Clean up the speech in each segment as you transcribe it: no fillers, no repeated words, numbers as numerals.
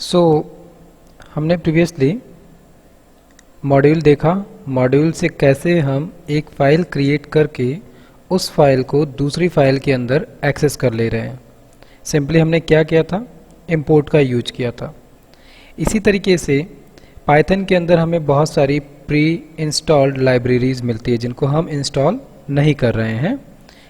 सो हमने previously module देखा। Module से कैसे हम एक फ़ाइल क्रिएट करके उस फाइल को दूसरी फाइल के अंदर एक्सेस कर ले रहे हैं। सिंपली हमने क्या किया था, इंपोर्ट का यूज किया था। इसी तरीके से पाइथन के अंदर हमें बहुत सारी प्री इंस्टॉल्ड लाइब्रेरीज मिलती है जिनको हम इंस्टॉल नहीं कर रहे हैं,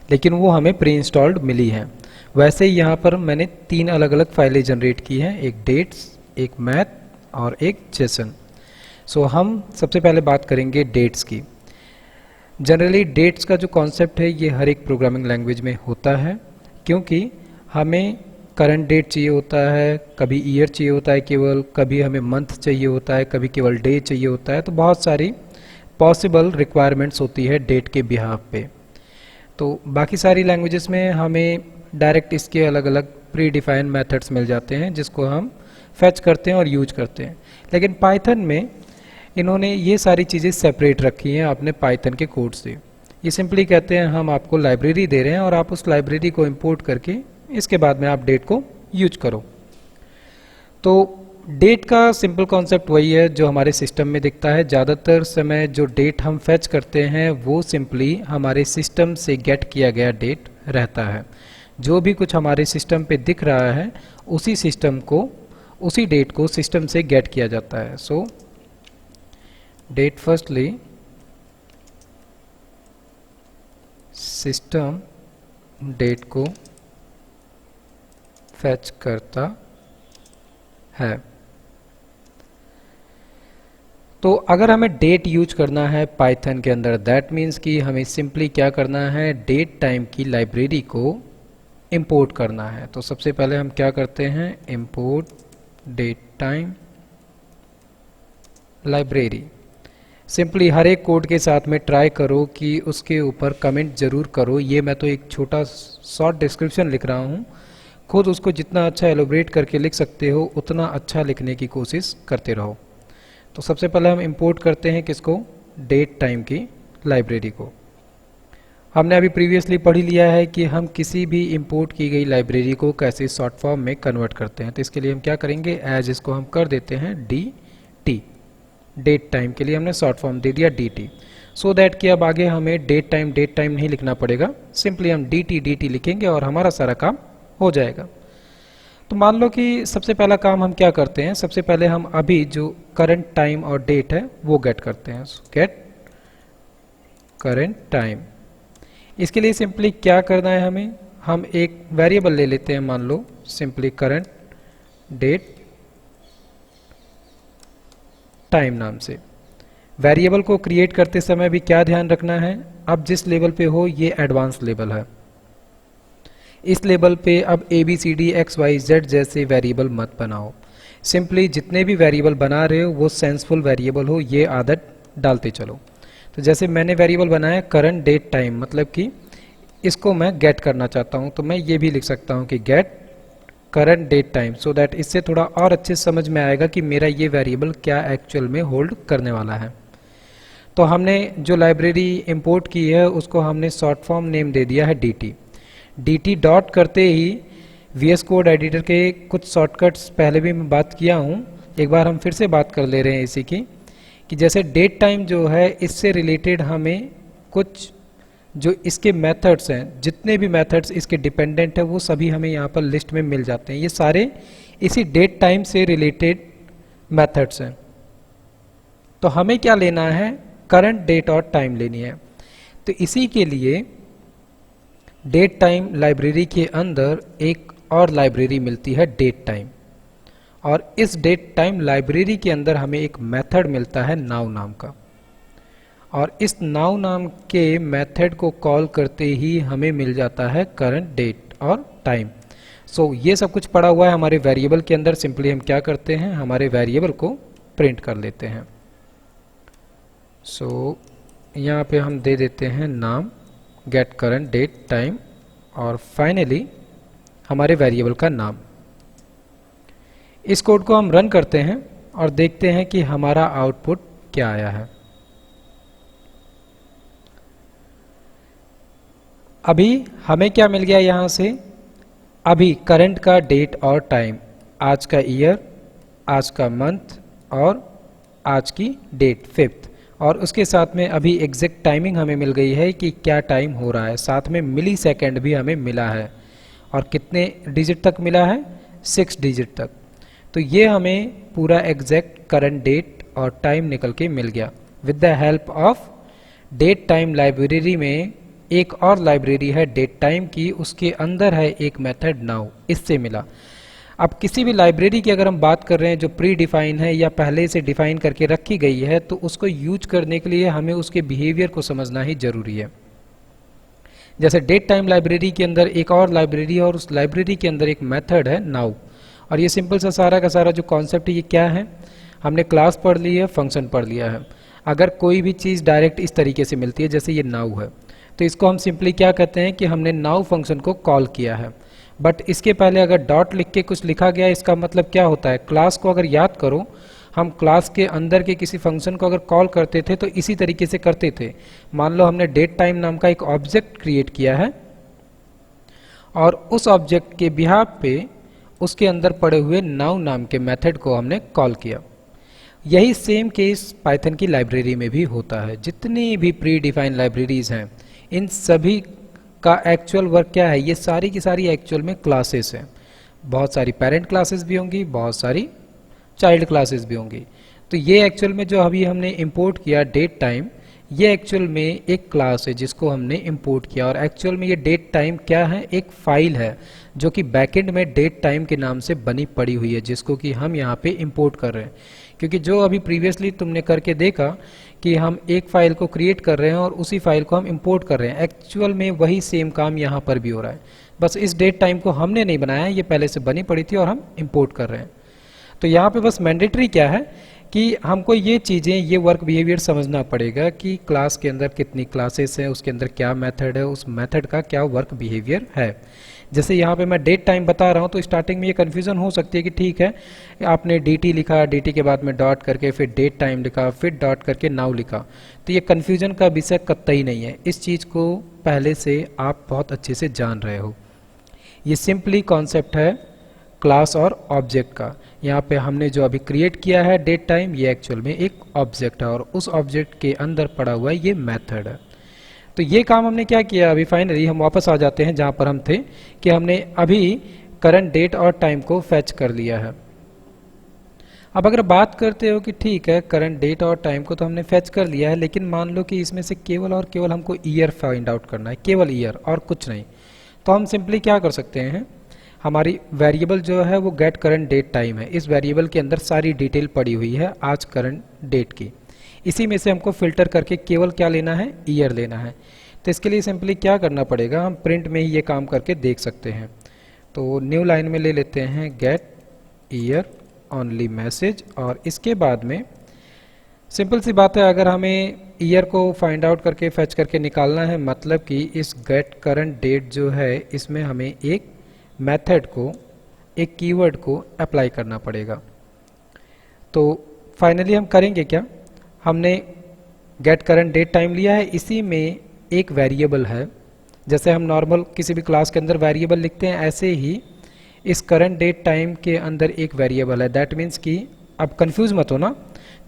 लेकिन वो हमें प्री इंस्टॉल्ड मिली हैं। वैसे ही यहाँ पर मैंने 3 अलग अलग फाइलें जनरेट की हैं, एक डेट्स, एक मैथ और एक जेसन। सो हम सबसे पहले बात करेंगे डेट्स की। जनरली डेट्स का जो कॉन्सेप्ट है ये हर एक प्रोग्रामिंग लैंग्वेज में होता है, क्योंकि हमें करंट डेट चाहिए होता है, कभी ईयर चाहिए होता है केवल, कभी हमें मंथ चाहिए होता है, कभी केवल डे चाहिए होता है। तो बहुत सारी पॉसिबल रिक्वायरमेंट्स होती है डेट के बिहाफ पे। तो बाकी सारी लैंग्वेजेस में हमें डायरेक्ट इसके अलग अलग प्री डिफाइंड मेथड्स मिल जाते हैं जिसको हम फैच करते हैं और यूज करते हैं। लेकिन पाइथन में इन्होंने ये सारी चीज़ें सेपरेट रखी हैं अपने पाइथन के कोड से। ये सिंपली कहते हैं हम आपको लाइब्रेरी दे रहे हैं और आप उस लाइब्रेरी को इंपोर्ट करके इसके बाद में आप डेट को यूज करो। तो डेट का सिंपल कॉन्सेप्ट वही है जो हमारे सिस्टम में दिखता है। ज़्यादातर समय जो डेट हम फैच करते हैं वो सिंपली हमारे सिस्टम से गेट किया गया डेट रहता है। जो भी कुछ हमारे सिस्टम पे दिख रहा है उसी डेट को सिस्टम से गेट किया जाता है। सो डेट फर्स्टली सिस्टम डेट को फैच करता है। तो अगर हमें डेट यूज करना है पाइथन के अंदर, दैट मीन्स कि हमें सिंपली क्या करना है, डेट टाइम की लाइब्रेरी को इंपोर्ट करना है। तो सबसे पहले हम क्या करते हैं, import date time library. Simply हर एक कोड के साथ में ट्राई करो कि उसके ऊपर कमेंट जरूर करो। ये मैं तो एक छोटा शॉर्ट डिस्क्रिप्शन लिख रहा हूँ, खुद उसको जितना अच्छा एलोबरेट करके लिख सकते हो उतना अच्छा लिखने की कोशिश करते रहो। तो सबसे पहले हम इंपोर्ट करते हैं किसको, डेट टाइम की लाइब्रेरी को। हमने अभी प्रीवियसली पढ़ ही लिया है कि हम किसी भी इंपोर्ट की गई लाइब्रेरी को कैसे शॉर्ट फॉर्म में कन्वर्ट करते हैं। तो इसके लिए हम क्या करेंगे, एज इसको हम कर देते हैं dt। डेट टाइम के लिए हमने शॉर्ट फॉर्म दे दिया dt, सो दैट कि अब आगे हमें डेट टाइम नहीं लिखना पड़ेगा। सिंपली हम dt लिखेंगे और हमारा सारा काम हो जाएगा। तो मान लो कि सबसे पहला काम हम क्या करते हैं, सबसे पहले हम अभी जो करंट टाइम और डेट है वो गेट करते हैं। Get current time. इसके लिए सिंपली क्या करना है, हम एक वेरिएबल ले लेते हैं, मान लो सिंपली करंट डेट टाइम नाम से। वेरिएबल को क्रिएट करते समय भी क्या ध्यान रखना है, अब जिस लेवल पे हो ये एडवांस लेवल है, इस लेवल पे अब ABCD XYZ जैसे वेरिएबल मत बनाओ। सिंपली जितने भी वेरिएबल बना रहे हो वो सेंसफुल वेरिएबल हो, ये आदत डालते चलो। तो जैसे मैंने वेरिएबल बनाया करंट डेट टाइम, मतलब कि इसको मैं गेट करना चाहता हूँ, तो मैं ये भी लिख सकता हूँ कि get current date time, so that इससे थोड़ा और अच्छे समझ में आएगा कि मेरा ये वेरिएबल क्या एक्चुअल में होल्ड करने वाला है। तो हमने जो लाइब्रेरी इंपोर्ट की है उसको हमने शॉर्ट फॉर्म नेम दे दिया है dt डॉट करते ही VS कोड एडिटर के कुछ शॉर्टकट्स पहले भी मैं बात किया हूँ, एक बार हम फिर से बात कर ले रहे हैं इसी की, कि जैसे डेट टाइम जो है इससे रिलेटेड हमें कुछ जो इसके मेथड्स हैं, जितने भी मेथड्स इसके डिपेंडेंट है वो सभी हमें यहाँ पर लिस्ट में मिल जाते हैं। ये सारे इसी डेट टाइम से रिलेटेड मेथड्स हैं। तो हमें क्या लेना है, करंट डेट और टाइम लेनी है। तो इसी के लिए डेट टाइम लाइब्रेरी के अंदर एक और लाइब्रेरी मिलती है डेट टाइम, और इस डेट टाइम लाइब्रेरी के अंदर हमें एक मेथड मिलता है नाउ नाम का, और इस नाउ नाम के मेथड को कॉल करते ही हमें मिल जाता है करंट डेट और टाइम। सो ये सब कुछ पड़ा हुआ है हमारे वेरिएबल के अंदर। सिंपली हम क्या करते हैं, हमारे वेरिएबल को प्रिंट कर लेते हैं। सो यहाँ पे हम दे देते हैं नाम गेट करंट डेट टाइम और फाइनली हमारे वेरिएबल का नाम। इस कोड को हम रन करते हैं और देखते हैं कि हमारा आउटपुट क्या आया है। अभी हमें क्या मिल गया यहाँ से, अभी करंट का डेट और टाइम, आज का ईयर, आज का मंथ और आज की डेट 5th, और उसके साथ में अभी एग्जैक्ट टाइमिंग हमें मिल गई है कि क्या टाइम हो रहा है, साथ में मिली सेकेंड भी हमें मिला है और कितने डिजिट तक मिला है, 6 डिजिट तक। तो ये हमें पूरा एग्जैक्ट करंट डेट और टाइम निकल के मिल गया। With the help of date time library में एक और लाइब्रेरी है डेट टाइम की, उसके अंदर है एक मेथड नाउ, इससे मिला। अब किसी भी लाइब्रेरी की अगर हम बात कर रहे हैं जो प्री डिफाइन है या पहले से डिफाइन करके रखी गई है, तो उसको यूज करने के लिए हमें उसके बिहेवियर को समझना ही जरूरी है। जैसे डेट टाइम लाइब्रेरी के अंदर एक और लाइब्रेरी है और उस लाइब्रेरी के अंदर एक मेथड है नाउ, और ये सिंपल सा सारा का सारा जो कॉन्सेप्ट है ये क्या है, हमने क्लास पढ़ ली है, फंक्शन पढ़ लिया है। अगर कोई भी चीज़ डायरेक्ट इस तरीके से मिलती है जैसे ये नाउ है, तो इसको हम सिंपली क्या कहते हैं कि हमने नाउ फंक्शन को कॉल किया है। बट इसके पहले अगर डॉट लिख के कुछ लिखा गया, इसका मतलब क्या होता है, क्लास को अगर याद करो, हम क्लास के अंदर के किसी फंक्शन को अगर कॉल करते थे तो इसी तरीके से करते थे। मान लो हमने डेट टाइम नाम का एक ऑब्जेक्ट क्रिएट किया है और उस ऑब्जेक्ट के बिहाफ पे उसके अंदर पड़े हुए नाउ नाम के मेथड को हमने कॉल किया। यही सेम केस पाइथन की लाइब्रेरी में भी होता है। जितनी भी प्री डिफाइंड लाइब्रेरीज हैं, इन सभी का एक्चुअल वर्क क्या है, ये सारी की सारी एक्चुअल में क्लासेस हैं। बहुत सारी पेरेंट क्लासेस भी होंगी, बहुत सारी चाइल्ड क्लासेस भी होंगी। तो ये एक्चुअल में जो अभी हमने इंपोर्ट किया डेट टाइम, ये एक्चुअल में एक क्लास है जिसको हमने इंपोर्ट किया। और एक्चुअल में ये डेट टाइम क्या है, एक फाइल है जो कि बैकएंड में डेट टाइम के नाम से बनी पड़ी हुई है, जिसको कि हम यहाँ पे इंपोर्ट कर रहे हैं। क्योंकि जो अभी प्रीवियसली तुमने करके देखा कि हम एक फाइल को क्रिएट कर रहे हैं और उसी फाइल को हम इंपोर्ट कर रहे हैं, एक्चुअल में वही सेम काम यहाँ पर भी हो रहा है। बस इस डेट टाइम को हमने नहीं बनाया, ये पहले से बनी पड़ी थी और हम इंपोर्ट कर रहे हैं। तो यहाँ पे बस मैंडेटरी क्या है कि हमको ये चीज़ें, ये वर्क बिहेवियर समझना पड़ेगा कि क्लास के अंदर कितनी क्लासेस हैं, उसके अंदर क्या मेथड है, उस मेथड का क्या वर्क बिहेवियर है। जैसे यहाँ पे मैं डेट टाइम बता रहा हूँ तो स्टार्टिंग में ये कन्फ्यूज़न हो सकती है कि ठीक है, आपने dt लिखा, dt के बाद में डॉट करके फिर डेट टाइम लिखा, फिर डॉट करके नाउ लिखा, तो ये कन्फ्यूज़न का विषय कतई नहीं है। इस चीज़ को पहले से आप बहुत अच्छे से जान रहे हो। ये सिंपली कॉन्सेप्ट है क्लास और ऑब्जेक्ट का। यहाँ पे हमने जो अभी क्रिएट किया है डेट टाइम, ये एक्चुअल में एक ऑब्जेक्ट है और उस ऑब्जेक्ट के अंदर पड़ा हुआ ये मेथड है। तो ये काम हमने क्या किया, अभी फाइनली हम वापस आ जाते हैं जहाँ पर हम थे कि हमने अभी करंट डेट और टाइम को फैच कर लिया है। अब अगर बात करते हो कि ठीक है करंट डेट और टाइम को तो हमने फैच कर लिया है, लेकिन मान लो कि इसमें से केवल और केवल हमको ईयर फाइंड आउट करना है, केवल ईयर और कुछ नहीं, तो हम सिंपली क्या कर सकते हैं, हमारी वेरिएबल जो है वो गेट करंट डेट टाइम है। इस वेरिएबल के अंदर सारी डिटेल पड़ी हुई है आज करंट डेट की। इसी में से हमको फिल्टर करके केवल क्या लेना है, ईयर लेना है। तो इसके लिए सिंपली क्या करना पड़ेगा, हम प्रिंट में ही ये काम करके देख सकते हैं। तो न्यू लाइन में ले लेते हैं गेट ईयर ओनली मैसेज, और इसके बाद में सिंपल सी बात है, अगर हमें ईयर को फाइंड आउट करके फैच करके निकालना है, मतलब कि इस गेट करंट डेट जो है इसमें हमें एक मेथड को, एक कीवर्ड को अप्लाई करना पड़ेगा। तो फाइनली हम करेंगे क्या, हमने गेट करंट डेट टाइम लिया है, इसी में एक वेरिएबल है। जैसे हम नॉर्मल किसी भी क्लास के अंदर वेरिएबल लिखते हैं, ऐसे ही इस करंट डेट टाइम के अंदर एक वेरिएबल है। दैट मीन्स कि अब कंफ्यूज मत हो ना,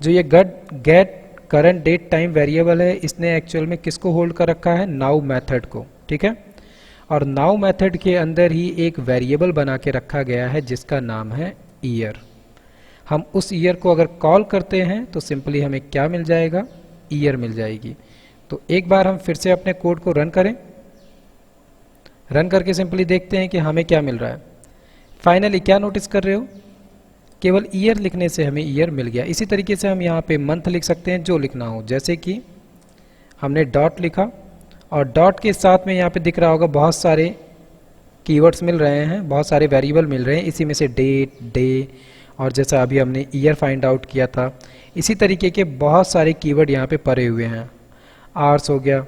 जो ये get current date time variable है इसने एक्चुअल में किसको होल्ड कर रखा है, नाउ मेथड को, ठीक है। और नाउ मेथड के अंदर ही एक वेरिएबल बना के रखा गया है जिसका नाम है ईयर। हम उस ईयर को अगर कॉल करते हैं तो सिंपली हमें क्या मिल जाएगा, ईयर मिल जाएगी। तो एक बार हम फिर से अपने कोड को रन करें, रन करके सिंपली देखते हैं कि हमें क्या मिल रहा है। फाइनली क्या नोटिस कर रहे हो, केवल ईयर लिखने से हमें ईयर मिल गया। इसी तरीके से हम यहाँ पे मंथ लिख सकते हैं, जो लिखना हो। जैसे कि हमने डॉट लिखा और डॉट के साथ में यहाँ पे दिख रहा होगा बहुत सारे कीवर्ड्स मिल रहे हैं, बहुत सारे वेरिएबल मिल रहे हैं। इसी में से डेट, डे, और जैसा अभी हमने ईयर फाइंड आउट किया था, इसी तरीके के बहुत सारे कीवर्ड यहाँ पे पड़े हुए हैं। आवर्स हो गया,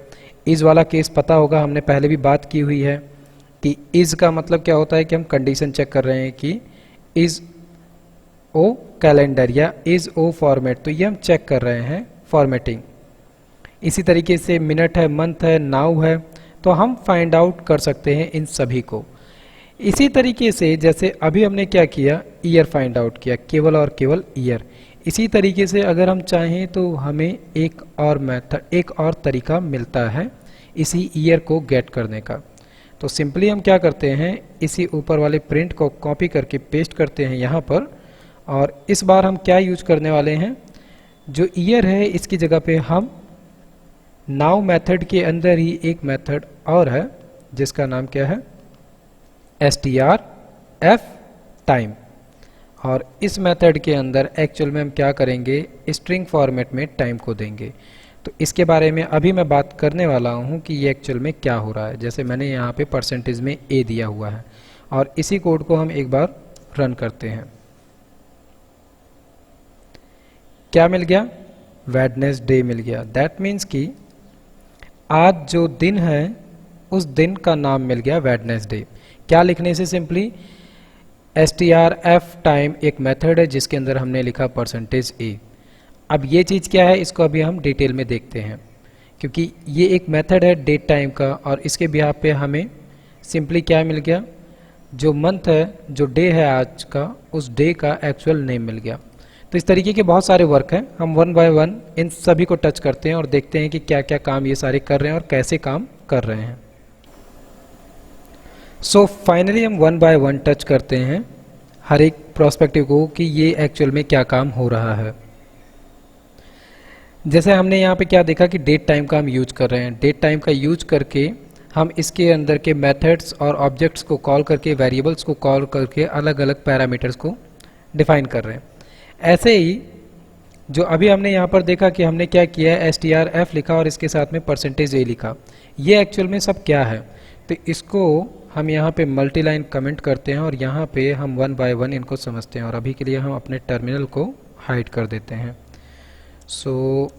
इज़ वाला केस पता होगा, हमने पहले भी बात की हुई है कि इज़ का मतलब क्या होता है कि हम कंडीशन चेक कर रहे हैं कि इज़ ओ कैलेंडर या इज़ ओ फॉर्मेट, तो ये हम चेक कर रहे हैं फॉर्मेटिंग। इसी तरीके से मिनट है, मंथ है, नाउ है, तो हम फाइंड आउट कर सकते हैं इन सभी को। इसी तरीके से जैसे अभी हमने क्या किया, ईयर फाइंड आउट किया, केवल और केवल ईयर। इसी तरीके से अगर हम चाहें तो हमें एक और मेथड, एक और तरीका मिलता है इसी ईयर को गेट करने का। तो सिंपली हम क्या करते हैं, इसी ऊपर वाले प्रिंट को कॉपी करके पेस्ट करते हैं यहाँ पर, और इस बार हम क्या यूज करने वाले हैं, जो ईयर है इसकी जगह पे हम नाउ मेथड के अंदर ही एक मेथड और है जिसका नाम क्या है, strf टाइम। और इस मेथड के अंदर एक्चुअल में हम क्या करेंगे, स्ट्रिंग फॉर्मेट में टाइम को देंगे। तो इसके बारे में अभी मैं बात करने वाला हूँ कि ये एक्चुअल में क्या हो रहा है। जैसे मैंने यहाँ पे परसेंटेज में a दिया हुआ है, और इसी कोड को हम एक बार रन करते हैं। क्या मिल गया, वेडनेसडे मिल गया। दैट मीन्स कि आज जो दिन है उस दिन का नाम मिल गया वेडनेसडे। क्या लिखने से, सिंपली strf टाइम एक मेथड है जिसके अंदर हमने लिखा परसेंटेज a। अब ये चीज़ क्या है, इसको अभी हम डिटेल में देखते हैं, क्योंकि ये एक मेथड है डेट टाइम का, और इसके बिहाफ पे हमें सिंपली क्या मिल गया, जो मंथ है, जो डे है आज का, उस डे का एक्चुअल नेम मिल गया। तो इस तरीके के बहुत सारे वर्क हैं, हम वन बाय वन इन सभी को टच करते हैं और देखते हैं कि क्या क्या काम ये सारे कर रहे हैं और कैसे काम कर रहे हैं। सो फाइनली हम वन बाय वन टच करते हैं हर एक प्रोस्पेक्टिव को कि ये एक्चुअल में क्या काम हो रहा है। जैसे हमने यहाँ पे क्या देखा कि डेट टाइम का हम यूज कर रहे हैं। डेट टाइम का यूज करके हम इसके अंदर के मेथड्स और ऑब्जेक्ट्स को कॉल करके, वेरिएबल्स को कॉल करके अलग अलग पैरामीटर्स को डिफाइन कर रहे हैं। ऐसे ही जो अभी हमने यहाँ पर देखा कि हमने क्या किया है, strf लिखा और इसके साथ में परसेंटेज a लिखा। ये एक्चुअल में सब क्या है, तो इसको हम यहाँ पे मल्टी लाइन कमेंट करते हैं और यहाँ पे हम वन बाय वन इनको समझते हैं। और अभी के लिए हम अपने टर्मिनल को हाइड कर देते हैं। सो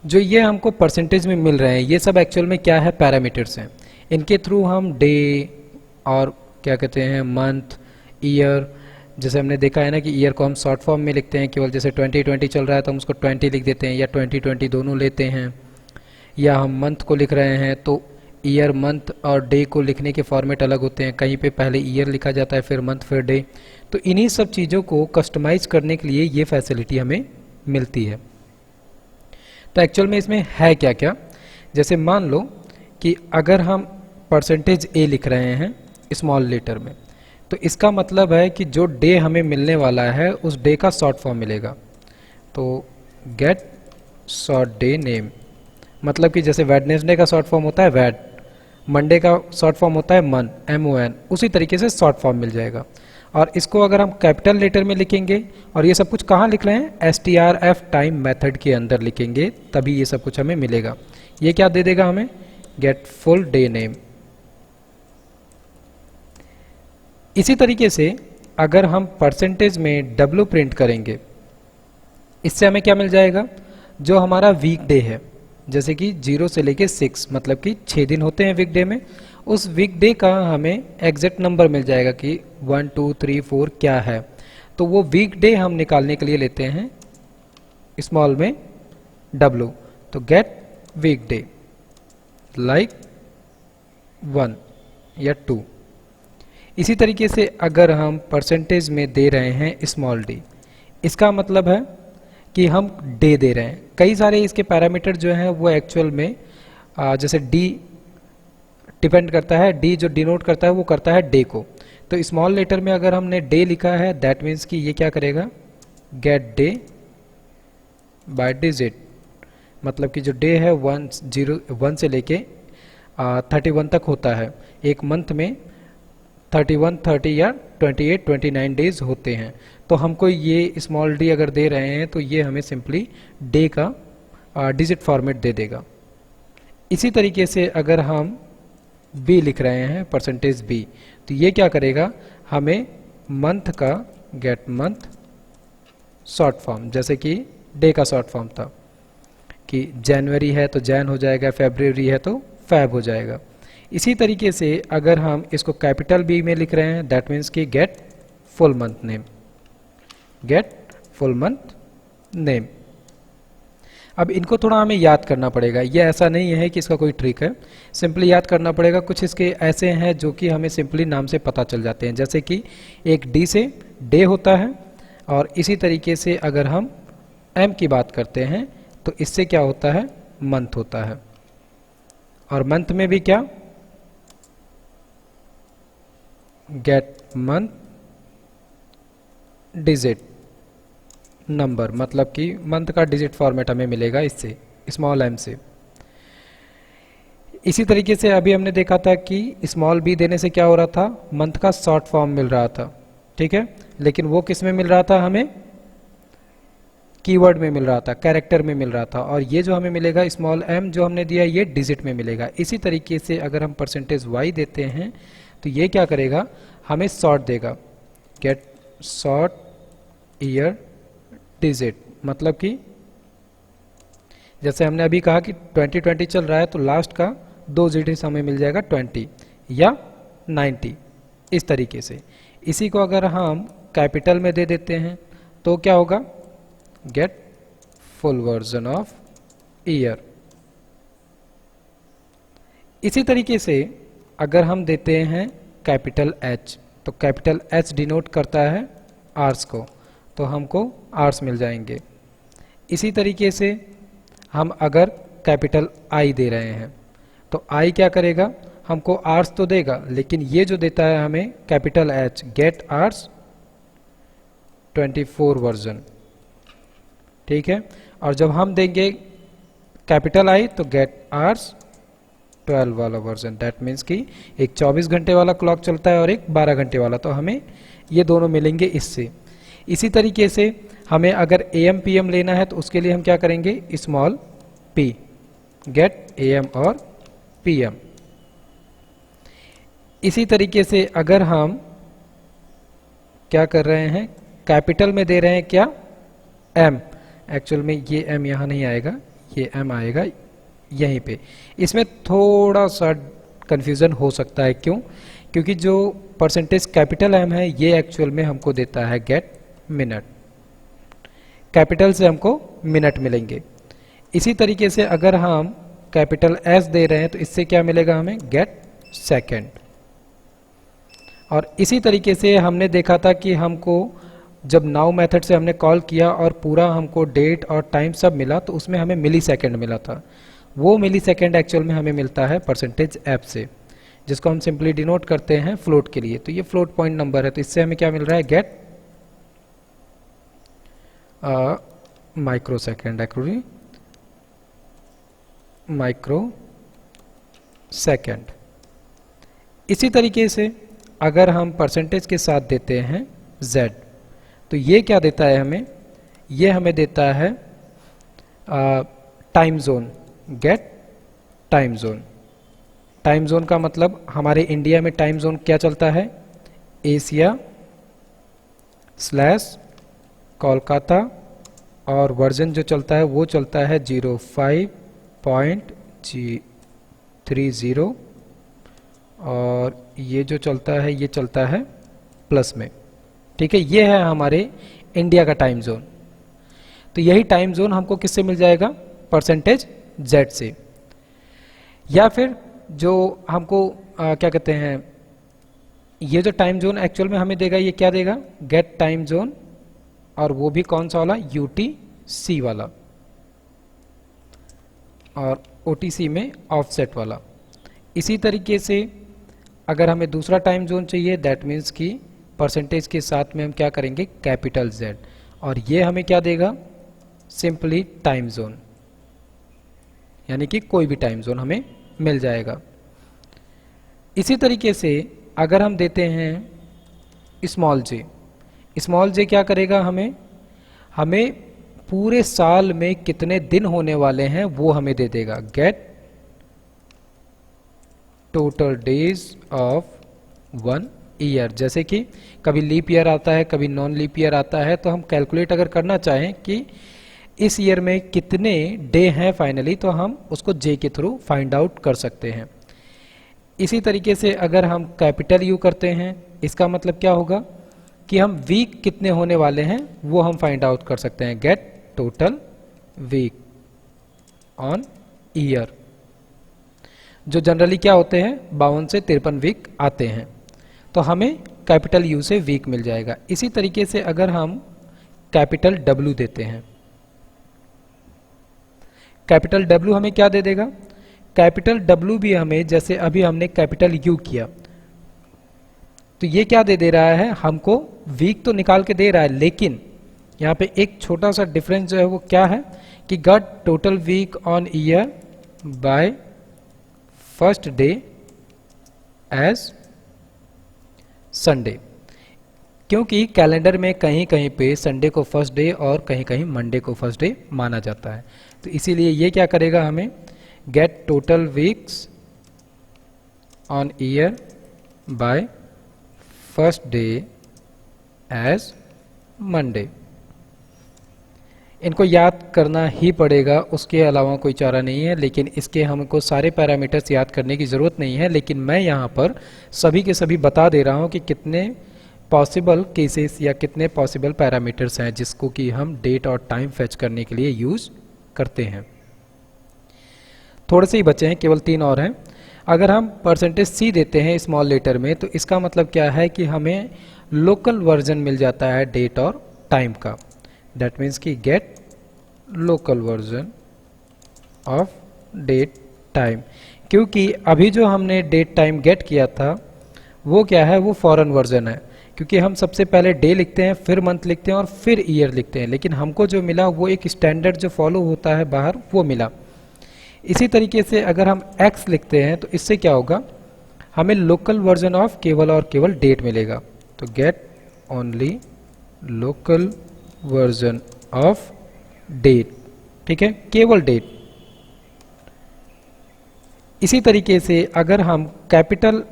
जो ये हमको परसेंटेज में मिल रहे हैं, ये सब एक्चुअल में क्या है, पैरामीटर्स हैं। इनके थ्रू हम डे और क्या कहते हैं, मंथ, ईयर, जैसे हमने देखा है ना कि ईयर को हम शॉर्ट फॉर्म में लिखते हैं केवल, जैसे 2020 चल रहा है तो हम उसको 20 लिख देते हैं, या 2020 दोनों लेते हैं। या हम मंथ को लिख रहे हैं तो ईयर, मंथ और डे को लिखने के फॉर्मेट अलग होते हैं, कहीं पे पहले ईयर लिखा जाता है, फिर मंथ, फिर डे। तो इन्हीं सब चीज़ों को कस्टमाइज करने के लिए ये फैसिलिटी हमें मिलती है। तो एक्चुअल में इसमें है क्या क्या, जैसे मान लो कि अगर हम परसेंटेज a लिख रहे हैं स्मॉल लेटर में, तो इसका मतलब है कि जो डे हमें मिलने वाला है उस डे का शॉर्ट फॉर्म मिलेगा। तो गेट शॉर्ट डे नेम, मतलब कि जैसे वेडनेसडे का शॉर्ट फॉर्म होता है वैड, मंडे का शॉर्ट फॉर्म होता है मन, MON, उसी तरीके से शॉर्ट फॉर्म मिल जाएगा। और इसको अगर हम कैपिटल लेटर में लिखेंगे, और ये सब कुछ कहाँ लिख रहे हैं, strf टाइम मेथड के अंदर लिखेंगे, तभी ये सब कुछ हमें मिलेगा। ये क्या दे देगा हमें, गेट फुल डे नेम। इसी तरीके से अगर हम परसेंटेज में W प्रिंट करेंगे, इससे हमें क्या मिल जाएगा, जो हमारा वीक डे है, जैसे कि 0 से लेके 6, मतलब कि 6 दिन होते हैं वीक डे में, उस वीक डे का हमें एग्जैक्ट नंबर मिल जाएगा कि 1 2 3 4 क्या है। तो वो वीक डे हम निकालने के लिए लेते हैं स्मॉल में W। तो गेट वीक डे लाइक 1 या 2। इसी तरीके से अगर हम परसेंटेज में दे रहे हैं स्मॉल d, इसका मतलब है कि हम डे दे रहे हैं। कई सारे इसके पैरामीटर जो हैं वो एक्चुअल में जैसे d डिपेंड करता है, d जो डिनोट करता है वो करता है डे को। तो स्मॉल लेटर में अगर हमने डे लिखा है, दैट मीन्स कि ये क्या करेगा, गेट डे बाय डिजिट, मतलब कि जो डे है 1 से लेके 31 तक होता है। एक मंथ में 31, 30 या 28, 29 डेज होते हैं। तो हमको ये स्मॉल डी अगर दे रहे हैं तो ये हमें सिंपली डे का डिजिट फॉर्मेट दे देगा। इसी तरीके से अगर हम बी लिख रहे हैं, परसेंटेज बी, तो ये क्या करेगा, हमें मंथ का गेट मंथ शॉर्ट फॉर्म, जैसे कि डे का शॉर्ट फॉर्म था कि जनवरी है तो जैन हो जाएगा, फेब्रुअरी है तो फैब हो जाएगा। इसी तरीके से अगर हम इसको कैपिटल बी में लिख रहे हैं, दैट मीन्स कि get full month name, get full month name. अब इनको थोड़ा हमें याद करना पड़ेगा, ये ऐसा नहीं है कि इसका कोई ट्रिक है, सिंपली याद करना पड़ेगा। कुछ इसके ऐसे हैं जो कि हमें सिंपली नाम से पता चल जाते हैं, जैसे कि एक डी से डे होता है, और इसी तरीके से अगर हम एम की बात करते हैं तो इससे क्या होता है, मंथ होता है। और मंथ में भी क्या, गेट मंथ डिजिट नंबर, मतलब कि मंथ का डिजिट फॉर्मेट हमें मिलेगा इससे, स्मॉल एम से। इसी तरीके से अभी हमने देखा था कि स्मॉल बी देने से क्या हो रहा था, मंथ का शॉर्ट फॉर्म मिल रहा था, ठीक है, लेकिन वो किस में मिल रहा था, हमें कीवर्ड में मिल रहा था, कैरेक्टर में मिल रहा था। और ये जो हमें मिलेगा स्मॉल एम जो हमने दिया, ये डिजिट में मिलेगा। इसी तरीके से अगर हम परसेंटेज वाई देते हैं तो ये क्या करेगा, हमें शॉर्ट देगा, गेट शॉर्ट ईयर डिजिट, मतलब कि जैसे हमने अभी कहा कि 2020 चल रहा है तो लास्ट का 2 डिजिट हमें मिल जाएगा 20 या 90, इस तरीके से। इसी को अगर हम कैपिटल में दे देते हैं तो क्या होगा, get full version of year. इसी तरीके से अगर हम देते हैं कैपिटल एच, तो कैपिटल एच डिनोट करता है आर्स को, तो हमको आर्स मिल जाएंगे। इसी तरीके से हम अगर कैपिटल आई दे रहे हैं तो आई क्या करेगा, हमको आर्स तो देगा, लेकिन ये जो देता है हमें capital H, get hours 24 version, ठीक है। और जब हम देंगे कैपिटल आई तो गेट आर्स 12 वाला वर्जन, दैट मीन्स कि एक 24 घंटे वाला क्लॉक चलता है और एक 12 घंटे वाला, तो हमें ये दोनों मिलेंगे इससे। इसी तरीके से हमें अगर AM PM लेना है तो उसके लिए हम क्या करेंगे, स्मॉल p, गेट AM और PM। इसी तरीके से अगर हम क्या कर रहे हैं, कैपिटल में दे रहे हैं क्या, M, एक्चुअल में ये M यहाँ नहीं आएगा, ये M आएगा यहीं पे। इसमें थोड़ा सा कंफ्यूजन हो सकता है, क्यों, क्योंकि जो परसेंटेज कैपिटल M है ये एक्चुअल में हमको देता है गेट मिनट, कैपिटल से हमको मिनट मिलेंगे। इसी तरीके से अगर हम कैपिटल S दे रहे हैं तो इससे क्या मिलेगा हमें, गेट सेकेंड। और इसी तरीके से हमने देखा था कि हमको जब नाउ मेथड से हमने कॉल किया और पूरा हमको डेट और टाइम सब मिला तो उसमें हमें मिली सेकेंड मिला था। वो मिली सेकेंड एक्चुअल में हमें मिलता है परसेंटेज एफ से, जिसको हम सिंपली डिनोट करते हैं फ्लोट के लिए। तो ये फ्लोट पॉइंट नंबर है, तो इससे हमें क्या मिल रहा है, get microsecond, actually microsecond. इसी तरीके से अगर हम परसेंटेज के साथ देते हैं z, तो ये क्या देता है हमें, ये हमें देता है time zone, get time zone. Time zone का मतलब हमारे इंडिया में टाइम जोन क्या चलता है, एशिया / कोलकाता, और वर्जन जो चलता है वो चलता है 05.30, और ये जो चलता है ये चलता है प्लस में, ठीक है। ये है हमारे इंडिया का टाइम जोन। तो यही टाइम जोन हमको किससे मिल जाएगा, परसेंटेज z से। या फिर जो हमको क्या कहते हैं, ये जो टाइम जोन एक्चुअल में हमें देगा, ये क्या देगा, गेट टाइम जोन, और वो भी कौन सा वाला, UTC वाला, और OTC में ऑफसेट वाला। इसी तरीके से अगर हमें दूसरा टाइम जोन चाहिए, दैट मीन्स कि परसेंटेज के साथ में हम क्या करेंगे, कैपिटल Z, और ये हमें क्या देगा, सिंपली टाइम जोन, यानी कि कोई भी टाइम जोन हमें मिल जाएगा। इसी तरीके से अगर हम देते हैं स्मॉल j, स्मॉल j क्या करेगा, हमें पूरे साल में कितने दिन होने वाले हैं वो हमें दे देगा, get total days of 1 year. जैसे कि कभी लीप ईयर आता है, कभी नॉन लीप ईयर आता है, तो हम कैलकुलेट अगर करना चाहें कि इस ईयर में कितने डे हैं फाइनली, तो हम उसको जे के थ्रू फाइंड आउट कर सकते हैं। इसी तरीके से अगर हम कैपिटल यू करते हैं, इसका मतलब क्या होगा कि हम वीक कितने होने वाले हैं वो हम फाइंड आउट कर सकते हैं, get total week, on year, जो जनरली क्या होते हैं 52 से 53 वीक आते हैं, तो हमें कैपिटल यू से वीक मिल जाएगा। इसी तरीके से अगर हम कैपिटल डब्ल्यू देते हैं, कैपिटल डब्ल्यू हमें क्या दे देगा, कैपिटल डब्ल्यू भी हमें जैसे अभी हमने कैपिटल यू किया, तो ये क्या दे रहा है, हमको वीक तो निकाल के दे रहा है, लेकिन यहाँ पे एक छोटा सा डिफरेंस जो है वो क्या है कि got total week on year by first day as Sunday, क्योंकि कैलेंडर में कहीं कहीं पे संडे को फर्स्ट डे और कहीं कहीं मंडे को फर्स्ट डे माना जाता है, तो इसीलिए ये क्या करेगा, हमें get total weeks on year by first day as Monday. इनको याद करना ही पड़ेगा, उसके अलावा कोई चारा नहीं है, लेकिन इसके हमको सारे पैरामीटर्स याद करने की ज़रूरत नहीं है, लेकिन मैं यहाँ पर सभी के सभी बता दे रहा हूँ कि कितने पॉसिबल केसेस या कितने पॉसिबल पैरामीटर्स हैं जिसको कि हम डेट और टाइम फेच करने के लिए यूज़ करते हैं। थोड़े से ही बचे हैं, केवल 3 और हैं। अगर हम परसेंटेज सी देते हैं स्मॉल लेटर में, तो इसका मतलब क्या है कि हमें लोकल वर्जन मिल जाता है डेट और टाइम का। दैट मीन्स कि get local version of date time, क्योंकि अभी जो हमने डेट टाइम गेट किया था वो क्या है, वो फॉरेन वर्जन है, क्योंकि हम सबसे पहले डे लिखते हैं, फिर मंथ लिखते हैं और फिर ईयर लिखते हैं, लेकिन हमको जो मिला वो एक स्टैंडर्ड जो फॉलो होता है बाहर वो मिला। इसी तरीके से अगर हम x लिखते हैं तो इससे क्या होगा, हमें लोकल वर्जन ऑफ केवल और केवल डेट मिलेगा, तो get only local version of date, ठीक है, केवल डेट। इसी तरीके से अगर हम कैपिटल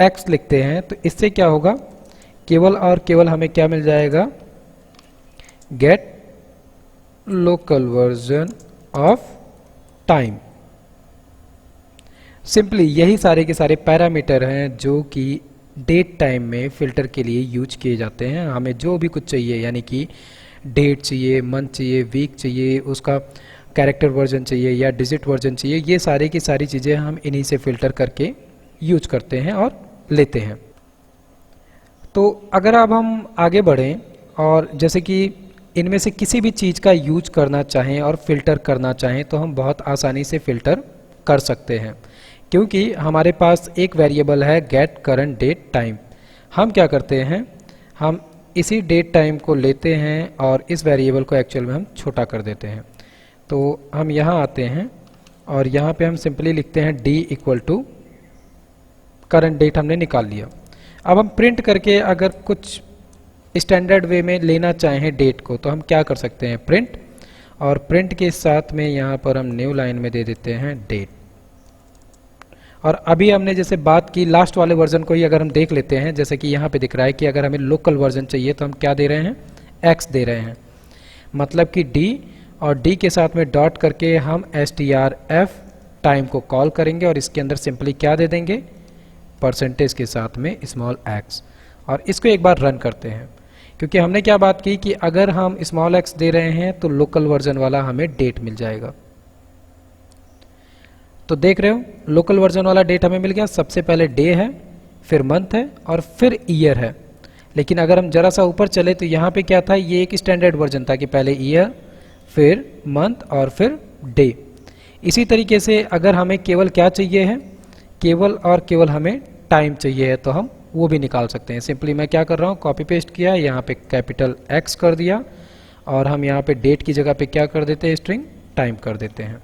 X लिखते हैं तो इससे क्या होगा, केवल और केवल हमें क्या मिल जाएगा, gate local version of time. Simply यही सारे के सारे पैरामीटर हैं जो कि डेट टाइम में फिल्टर के लिए यूज किए जाते हैं। हमें जो भी कुछ चाहिए, यानी कि डेट चाहिए, मंथ चाहिए, वीक चाहिए, उसका कैरेक्टर वर्जन चाहिए या डिजिट वर्जन चाहिए, ये सारे की सारी चीज़ें हम इन्हीं से फिल्टर करके यूज करते हैं और लेते हैं। तो अगर अब हम आगे बढ़ें और जैसे कि इनमें से किसी भी चीज़ का यूज करना चाहें और फिल्टर करना चाहें तो हम बहुत आसानी से फिल्टर कर सकते हैं, क्योंकि हमारे पास एक वेरिएबल है गेट करंट डेट टाइम। हम क्या करते हैं, हम इसी डेट टाइम को लेते हैं और इस वेरिएबल को एक्चुअल में हम छोटा कर देते हैं। तो हम यहाँ आते हैं और यहाँ पे हम सिंपली लिखते हैं d equal to current date, हमने निकाल लिया। अब हम प्रिंट करके अगर कुछ स्टैंडर्ड वे में लेना चाहें डेट को तो हम क्या कर सकते हैं, प्रिंट, और प्रिंट के साथ में यहाँ पर हम न्यू लाइन में दे देते हैं डेट। और अभी हमने जैसे बात की लास्ट वाले वर्जन को ही अगर हम देख लेते हैं, जैसे कि यहाँ पे दिख रहा है कि अगर हमें लोकल वर्जन चाहिए तो हम क्या दे रहे हैं, x दे रहे हैं, मतलब कि d, और d के साथ में डॉट करके हम strf टाइम को कॉल करेंगे और इसके अंदर सिंपली क्या दे देंगे, परसेंटेज के साथ में स्मॉल x। और इसको एक बार रन करते हैं, क्योंकि हमने क्या बात की कि अगर हम स्मॉल x दे रहे हैं तो लोकल वर्जन वाला हमें डेट मिल जाएगा। तो देख रहे हो लोकल वर्जन वाला डेट हमें मिल गया, सबसे पहले डे है, फिर मंथ है और फिर ईयर है। लेकिन अगर हम जरा सा ऊपर चले तो यहाँ पे क्या था, ये एक स्टैंडर्ड वर्जन था कि पहले ईयर, फिर मंथ और फिर डे। इसी तरीके से अगर हमें केवल क्या चाहिए है, केवल और केवल हमें टाइम चाहिए है, तो हम वो भी निकाल सकते हैं। सिंपली मैं क्या कर रहा हूँ, कॉपी पेस्ट किया, यहाँ पे कैपिटल X कर दिया और हम यहाँ पे डेट की जगह पे क्या कर देते हैं, स्ट्रिंग टाइम कर देते हैं।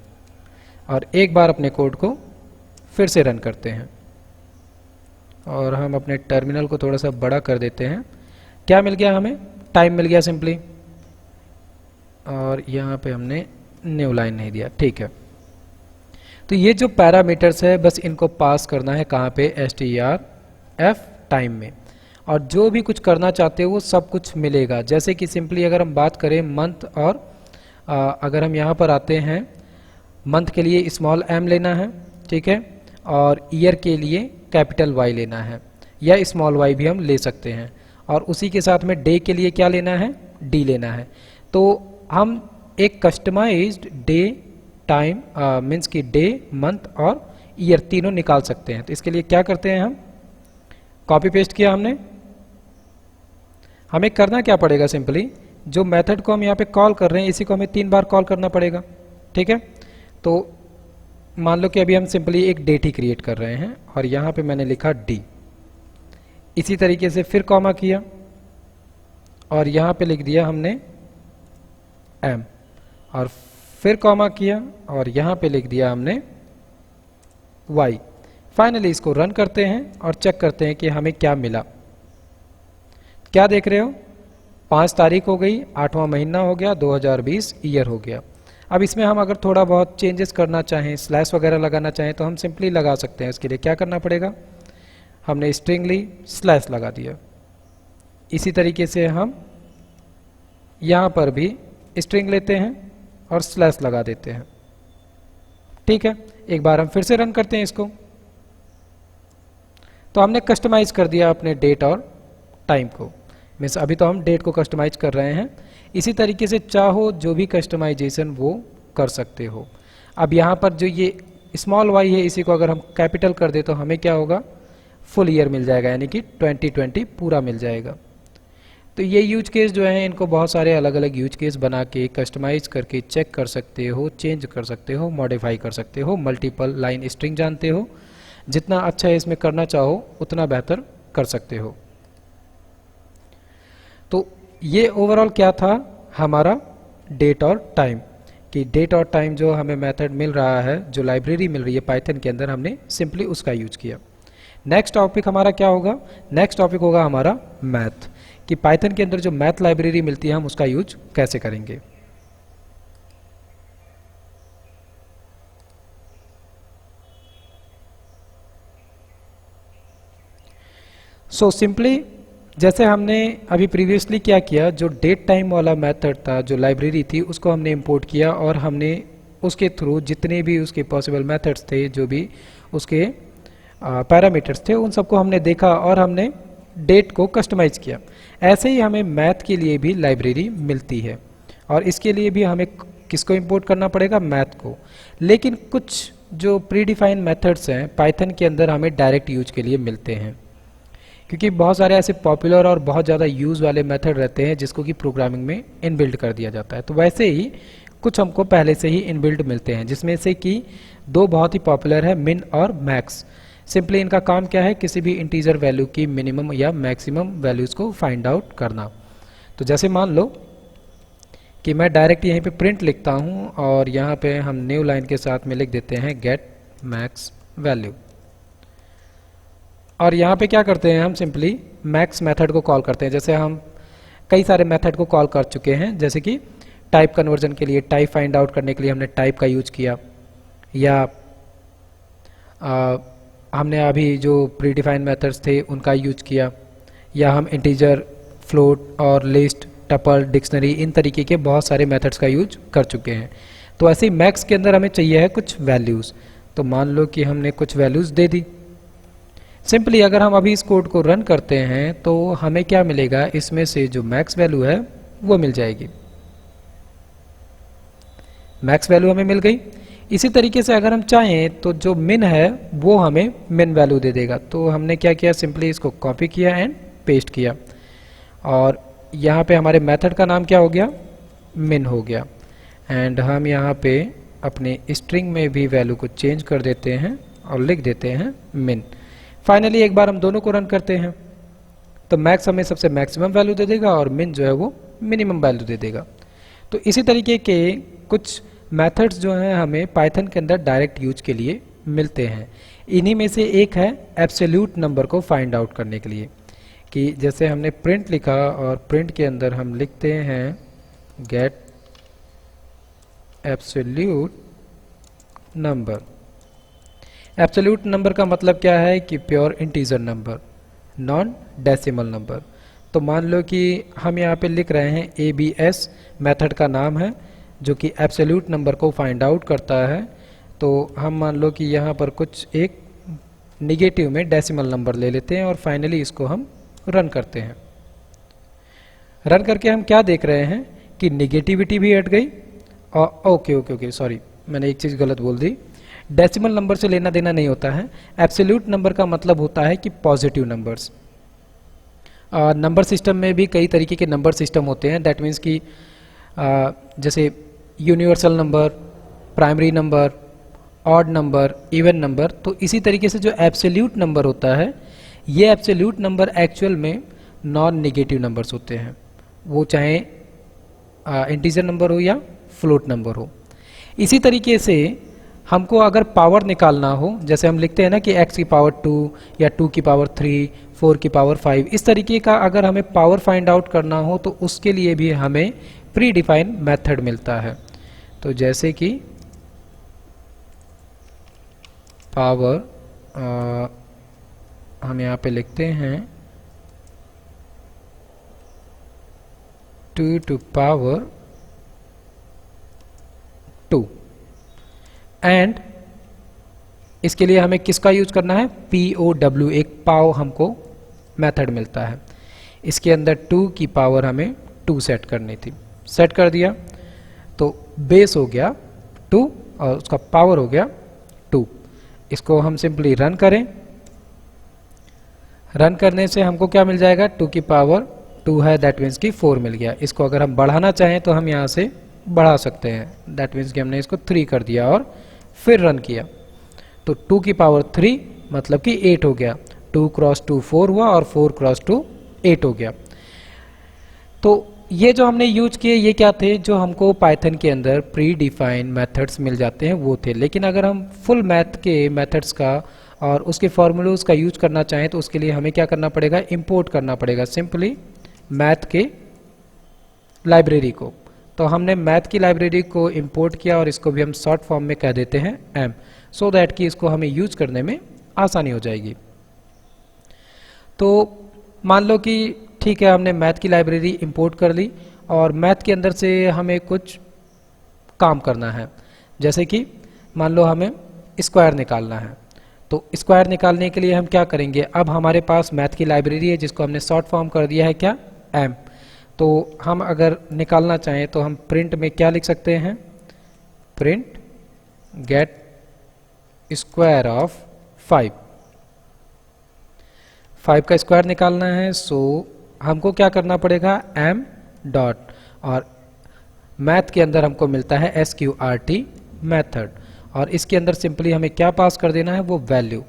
और एक बार अपने कोड को फिर से रन करते हैं और हम अपने टर्मिनल को थोड़ा सा बड़ा कर देते हैं। क्या मिल गया हमें, टाइम मिल गया सिंपली, और यहाँ पे हमने न्यू लाइन नहीं दिया, ठीक है। तो ये जो पैरामीटर्स है बस इनको पास करना है कहाँ पे, strf टाइम में, और जो भी कुछ करना चाहते हो वो सब कुछ मिलेगा। जैसे कि सिंपली अगर हम बात करें मंथ, और अगर हम यहाँ पर आते हैं, मंथ के लिए स्मॉल m लेना है, ठीक है, और ईयर के लिए कैपिटल Y लेना है, या स्मॉल y भी हम ले सकते हैं, और उसी के साथ में डे के लिए क्या लेना है, d लेना है। तो हम एक कस्टमाइज्ड डे टाइम मीन्स की डे, मंथ और ईयर तीनों निकाल सकते हैं। तो इसके लिए क्या करते हैं, हम कॉपी पेस्ट किया हमने। हमें करना क्या पड़ेगा, सिंपली जो मेथड को हम यहाँ पे कॉल कर रहे हैं इसी को हमें 3 बार कॉल करना पड़ेगा, ठीक है। तो मान लो कि अभी हम सिंपली एक डेट ही क्रिएट कर रहे हैं और यहाँ पे मैंने लिखा डी, इसी तरीके से फिर कॉमा किया और यहाँ पे लिख दिया हमने एम, और फिर कॉमा किया और यहाँ पे लिख दिया हमने वाई। फाइनली इसको रन करते हैं और चेक करते हैं कि हमें क्या मिला। क्या देख रहे हो, 5 तारीख हो गई, 8वां महीना हो गया, 2020 ईयर हो गया। अब इसमें हम अगर थोड़ा बहुत चेंजेस करना चाहें, स्लैश वगैरह लगाना चाहें तो हम सिंपली लगा सकते हैं। इसके लिए क्या करना पड़ेगा, हमने स्ट्रिंग ली, स्लैश लगा दिया। इसी तरीके से हम यहाँ पर भी स्ट्रिंग लेते हैं और स्लैश लगा देते हैं, ठीक है। एक बार हम फिर से रन करते हैं इसको, तो हमने कस्टमाइज कर दिया अपने डेट और टाइम को। मीन्स अभी तो हम डेट को कस्टमाइज कर रहे हैं, इसी तरीके से चाहो जो भी कस्टमाइजेशन वो कर सकते हो। अब यहाँ पर जो ये स्मॉल वाई है इसी को अगर हम कैपिटल कर दे तो हमें क्या होगा, फुल ईयर मिल जाएगा, यानी कि 2020 पूरा मिल जाएगा। तो ये यूज केस जो है इनको बहुत सारे अलग अलग यूज केस बना के कस्टमाइज करके चेक कर सकते हो, चेंज कर सकते हो, मॉडिफाई कर सकते हो, मल्टीपल लाइन स्ट्रिंग जानते हो, जितना अच्छा है इसमें करना चाहो उतना बेहतर कर सकते हो। तो ये ओवरऑल क्या था हमारा डेट और टाइम, कि डेट और टाइम जो हमें मेथड मिल रहा है, जो लाइब्रेरी मिल रही है पाइथन के अंदर, हमने सिंपली उसका यूज किया। नेक्स्ट टॉपिक हमारा क्या होगा, नेक्स्ट टॉपिक होगा हमारा मैथ, कि पाइथन के अंदर जो मैथ लाइब्रेरी मिलती है हम उसका यूज कैसे करेंगे। सो सिंपली जैसे हमने अभी प्रीवियसली क्या किया, जो डेट टाइम वाला मेथड था, जो लाइब्रेरी थी, उसको हमने इंपोर्ट किया और हमने उसके थ्रू जितने भी उसके पॉसिबल मेथड्स थे, जो भी उसके पैरामीटर्स थे, उन सबको हमने देखा और हमने डेट को कस्टमाइज किया। ऐसे ही हमें मैथ के लिए भी लाइब्रेरी मिलती है और इसके लिए भी हमें किसको इंपोर्ट करना पड़ेगा, मैथ को। लेकिन कुछ जो प्री डिफाइंड मेथड्स हैं पाइथन के अंदर हमें डायरेक्ट यूज के लिए मिलते हैं, क्योंकि बहुत सारे ऐसे पॉपुलर और बहुत ज़्यादा यूज वाले मेथड रहते हैं जिसको कि प्रोग्रामिंग में इनबिल्ड कर दिया जाता है। तो वैसे ही कुछ हमको पहले से ही इनबिल्ड मिलते हैं, जिसमें से कि 2 बहुत ही पॉपुलर है, मिन और मैक्स। सिंपली इनका काम क्या है, किसी भी इंटीजर वैल्यू की मिनिमम या मैक्सिमम वैल्यूज को फाइंड आउट करना। तो जैसे मान लो कि मैं डायरेक्ट यहीं पे प्रिंट लिखता हूँ और यहाँ पे हम न्यू लाइन के साथ में लिख देते हैं गेट मैक्स वैल्यू, और यहाँ पे क्या करते हैं, हम सिंपली मैक्स मेथड को कॉल करते हैं। जैसे हम कई सारे मेथड को कॉल कर चुके हैं, जैसे कि टाइप कन्वर्जन के लिए, टाइप फाइंड आउट करने के लिए हमने टाइप का यूज किया, या हमने अभी जो प्री डिफाइंड मेथड्स थे उनका यूज किया, या हम इंटीजर, फ्लोट और लिस्ट, टपल, डिक्शनरी, इन तरीके के बहुत सारे मेथड्स का यूज कर चुके हैं। तो ऐसे ही मैक्स के अंदर हमें चाहिए है कुछ वैल्यूज़। तो मान लो कि हमने कुछ वैल्यूज़ दे दी। सिंपली अगर हम अभी इस कोड को रन करते हैं तो हमें क्या मिलेगा, इसमें से जो मैक्स वैल्यू है वो मिल जाएगी, मैक्स वैल्यू हमें मिल गई। इसी तरीके से अगर हम चाहें तो जो मिन है वो हमें मिन वैल्यू दे देगा। तो हमने क्या किया, सिंपली इसको कॉपी किया एंड पेस्ट किया, और यहाँ पे हमारे मेथड का नाम क्या हो गया, मिन हो गया। एंड हम यहाँ पे अपने स्ट्रिंग में भी वैल्यू को चेंज कर देते हैं और लिख देते हैं मिन। फाइनली एक बार हम दोनों को रन करते हैं तो मैक्स हमें सबसे मैक्सिमम वैल्यू दे देगा और मिन जो है वो मिनिमम वैल्यू दे देगा। तो इसी तरीके के कुछ मेथड्स जो हैं हमें पाइथन के अंदर डायरेक्ट यूज के लिए मिलते हैं। इन्हीं में से एक है एब्सोल्यूट नंबर को फाइंड आउट करने के लिए, कि जैसे हमने प्रिंट लिखा और प्रिंट के अंदर हम लिखते हैं get absolute number. Absolute number का मतलब क्या है कि pure integer number, non decimal number. तो मान लो कि हम यहाँ पे लिख रहे हैं ABS मेथड का नाम है जो कि एब्सोल्यूट नंबर को फाइंड आउट करता है। तो हम मान लो कि यहाँ पर कुछ एक निगेटिव में डेसिमल नंबर ले लेते हैं और फाइनली इसको हम रन करते हैं। रन करके हम क्या देख रहे हैं कि निगेटिविटी भी हट गई और ओके सॉरी, मैंने एक चीज़ गलत बोल दी, डेसिमल नंबर से लेना देना नहीं होता है। एब्सोल्यूट नंबर का मतलब होता है कि पॉजिटिव नंबर्स। नंबर सिस्टम में भी कई तरीके के नंबर सिस्टम होते हैं, दैट मीन्स कि जैसे universal number, primary number, odd number, even number. तो इसी तरीके से जो एब्सोल्यूट नंबर होता है, ये एब्सोल्यूट नंबर एक्चुअल में नॉन नेगेटिव नंबर्स होते हैं, वो चाहे इंटीजर नंबर हो या फ्लोट नंबर हो। इसी तरीके से हमको अगर पावर निकालना हो, जैसे हम लिखते हैं ना कि x की पावर 2 या 2 की पावर 3, 4 की पावर 5, इस तरीके का अगर हमें पावर फाइंड आउट करना हो तो उसके लिए भी हमें प्री डिफाइंड मेथड मिलता है। तो जैसे कि पावर हम यहाँ पे लिखते हैं 2 टू पावर 2, एंड इसके लिए हमें किसका यूज करना है, POW, एक पाव हमको मेथड मिलता है। इसके अंदर 2 की पावर हमें 2 सेट करनी थी, सेट कर दिया तो बेस हो गया 2 और उसका पावर हो गया 2। इसको हम सिंपली रन करें, रन करने से हमको क्या मिल जाएगा, 2 की पावर 2 है, दैट मीन्स कि 4 मिल गया। इसको अगर हम बढ़ाना चाहें तो हम यहाँ से बढ़ा सकते हैं, दैट मीन्स कि हमने इसको 3 कर दिया और फिर रन किया तो 2 की पावर 3 मतलब कि 8 हो गया। 2 क्रॉस 2 4 हुआ और 4 क्रॉस 2 8 हो गया। तो ये जो हमने यूज किए ये क्या थे, जो हमको पाइथन के अंदर प्री डिफाइंड मेथड्स मिल जाते हैं वो थे। लेकिन अगर हम फुल मैथ के मेथड्स का और उसके फॉर्मूलोज का यूज करना चाहें तो उसके लिए हमें क्या करना पड़ेगा, इंपोर्ट करना पड़ेगा सिंपली मैथ के लाइब्रेरी को। तो हमने मैथ की लाइब्रेरी को इंपोर्ट किया और इसको भी हम शॉर्ट फॉर्म में कह देते हैं M, सो दैट कि इसको हमें यूज करने में आसानी हो जाएगी। तो मान लो कि ठीक है, हमने मैथ की लाइब्रेरी इंपोर्ट कर ली और मैथ के अंदर से हमें कुछ काम करना है, जैसे कि मान लो हमें स्क्वायर निकालना है। तो स्क्वायर निकालने के लिए हम क्या करेंगे, अब हमारे पास मैथ की लाइब्रेरी है जिसको हमने शॉर्ट फॉर्म कर दिया है क्या, M। तो हम अगर निकालना चाहें तो हम प्रिंट में क्या लिख सकते हैं, प्रिंट गेट स्क्वायर ऑफ 5 का स्क्वायर निकालना है। सो हमको क्या करना पड़ेगा, M डॉट, और मैथ के अंदर हमको मिलता है SQRT मेथड, और इसके अंदर सिंपली हमें क्या पास कर देना है, वो वैल्यू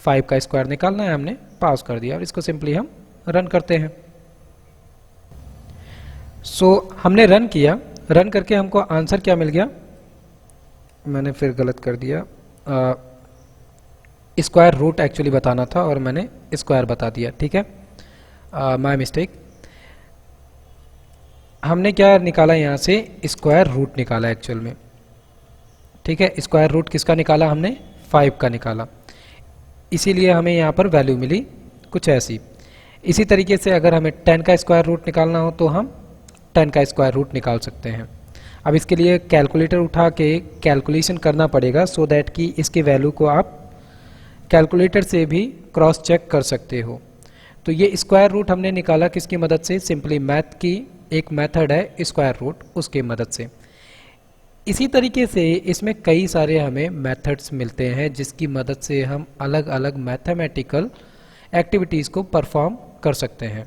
5 का स्क्वायर निकालना है, हमने पास कर दिया और इसको सिंपली हम रन करते हैं। सो हमने रन किया, रन करके हमको आंसर क्या मिल गया, मैंने फिर गलत कर दिया, स्क्वायर रूट एक्चुअली बताना था और मैंने स्क्वायर बता दिया, ठीक है, माय मिस्टेक। हमने क्या निकाला यहाँ से, स्क्वायर रूट निकाला एक्चुअल में, ठीक है। स्क्वायर रूट किसका निकाला हमने, 5 का निकाला, इसीलिए हमें यहाँ पर वैल्यू मिली कुछ ऐसी। इसी तरीके से अगर हमें 10 का स्क्वायर रूट निकालना हो तो हम 10 का स्क्वायर रूट निकाल सकते हैं। अब इसके लिए कैलकुलेटर उठा के कैलकुलेशन करना पड़ेगा, सो दैट कि इसके वैल्यू को आप कैलकुलेटर से भी क्रॉस चेक कर सकते हो। तो ये स्क्वायर रूट हमने निकाला किसकी मदद से, सिंपली मैथ की एक मेथड है स्क्वायर रूट, उसके मदद से। इसी तरीके से इसमें कई सारे हमें मेथड्स मिलते हैं जिसकी मदद से हम अलग अलग मैथमेटिकल एक्टिविटीज़ को परफॉर्म कर सकते हैं।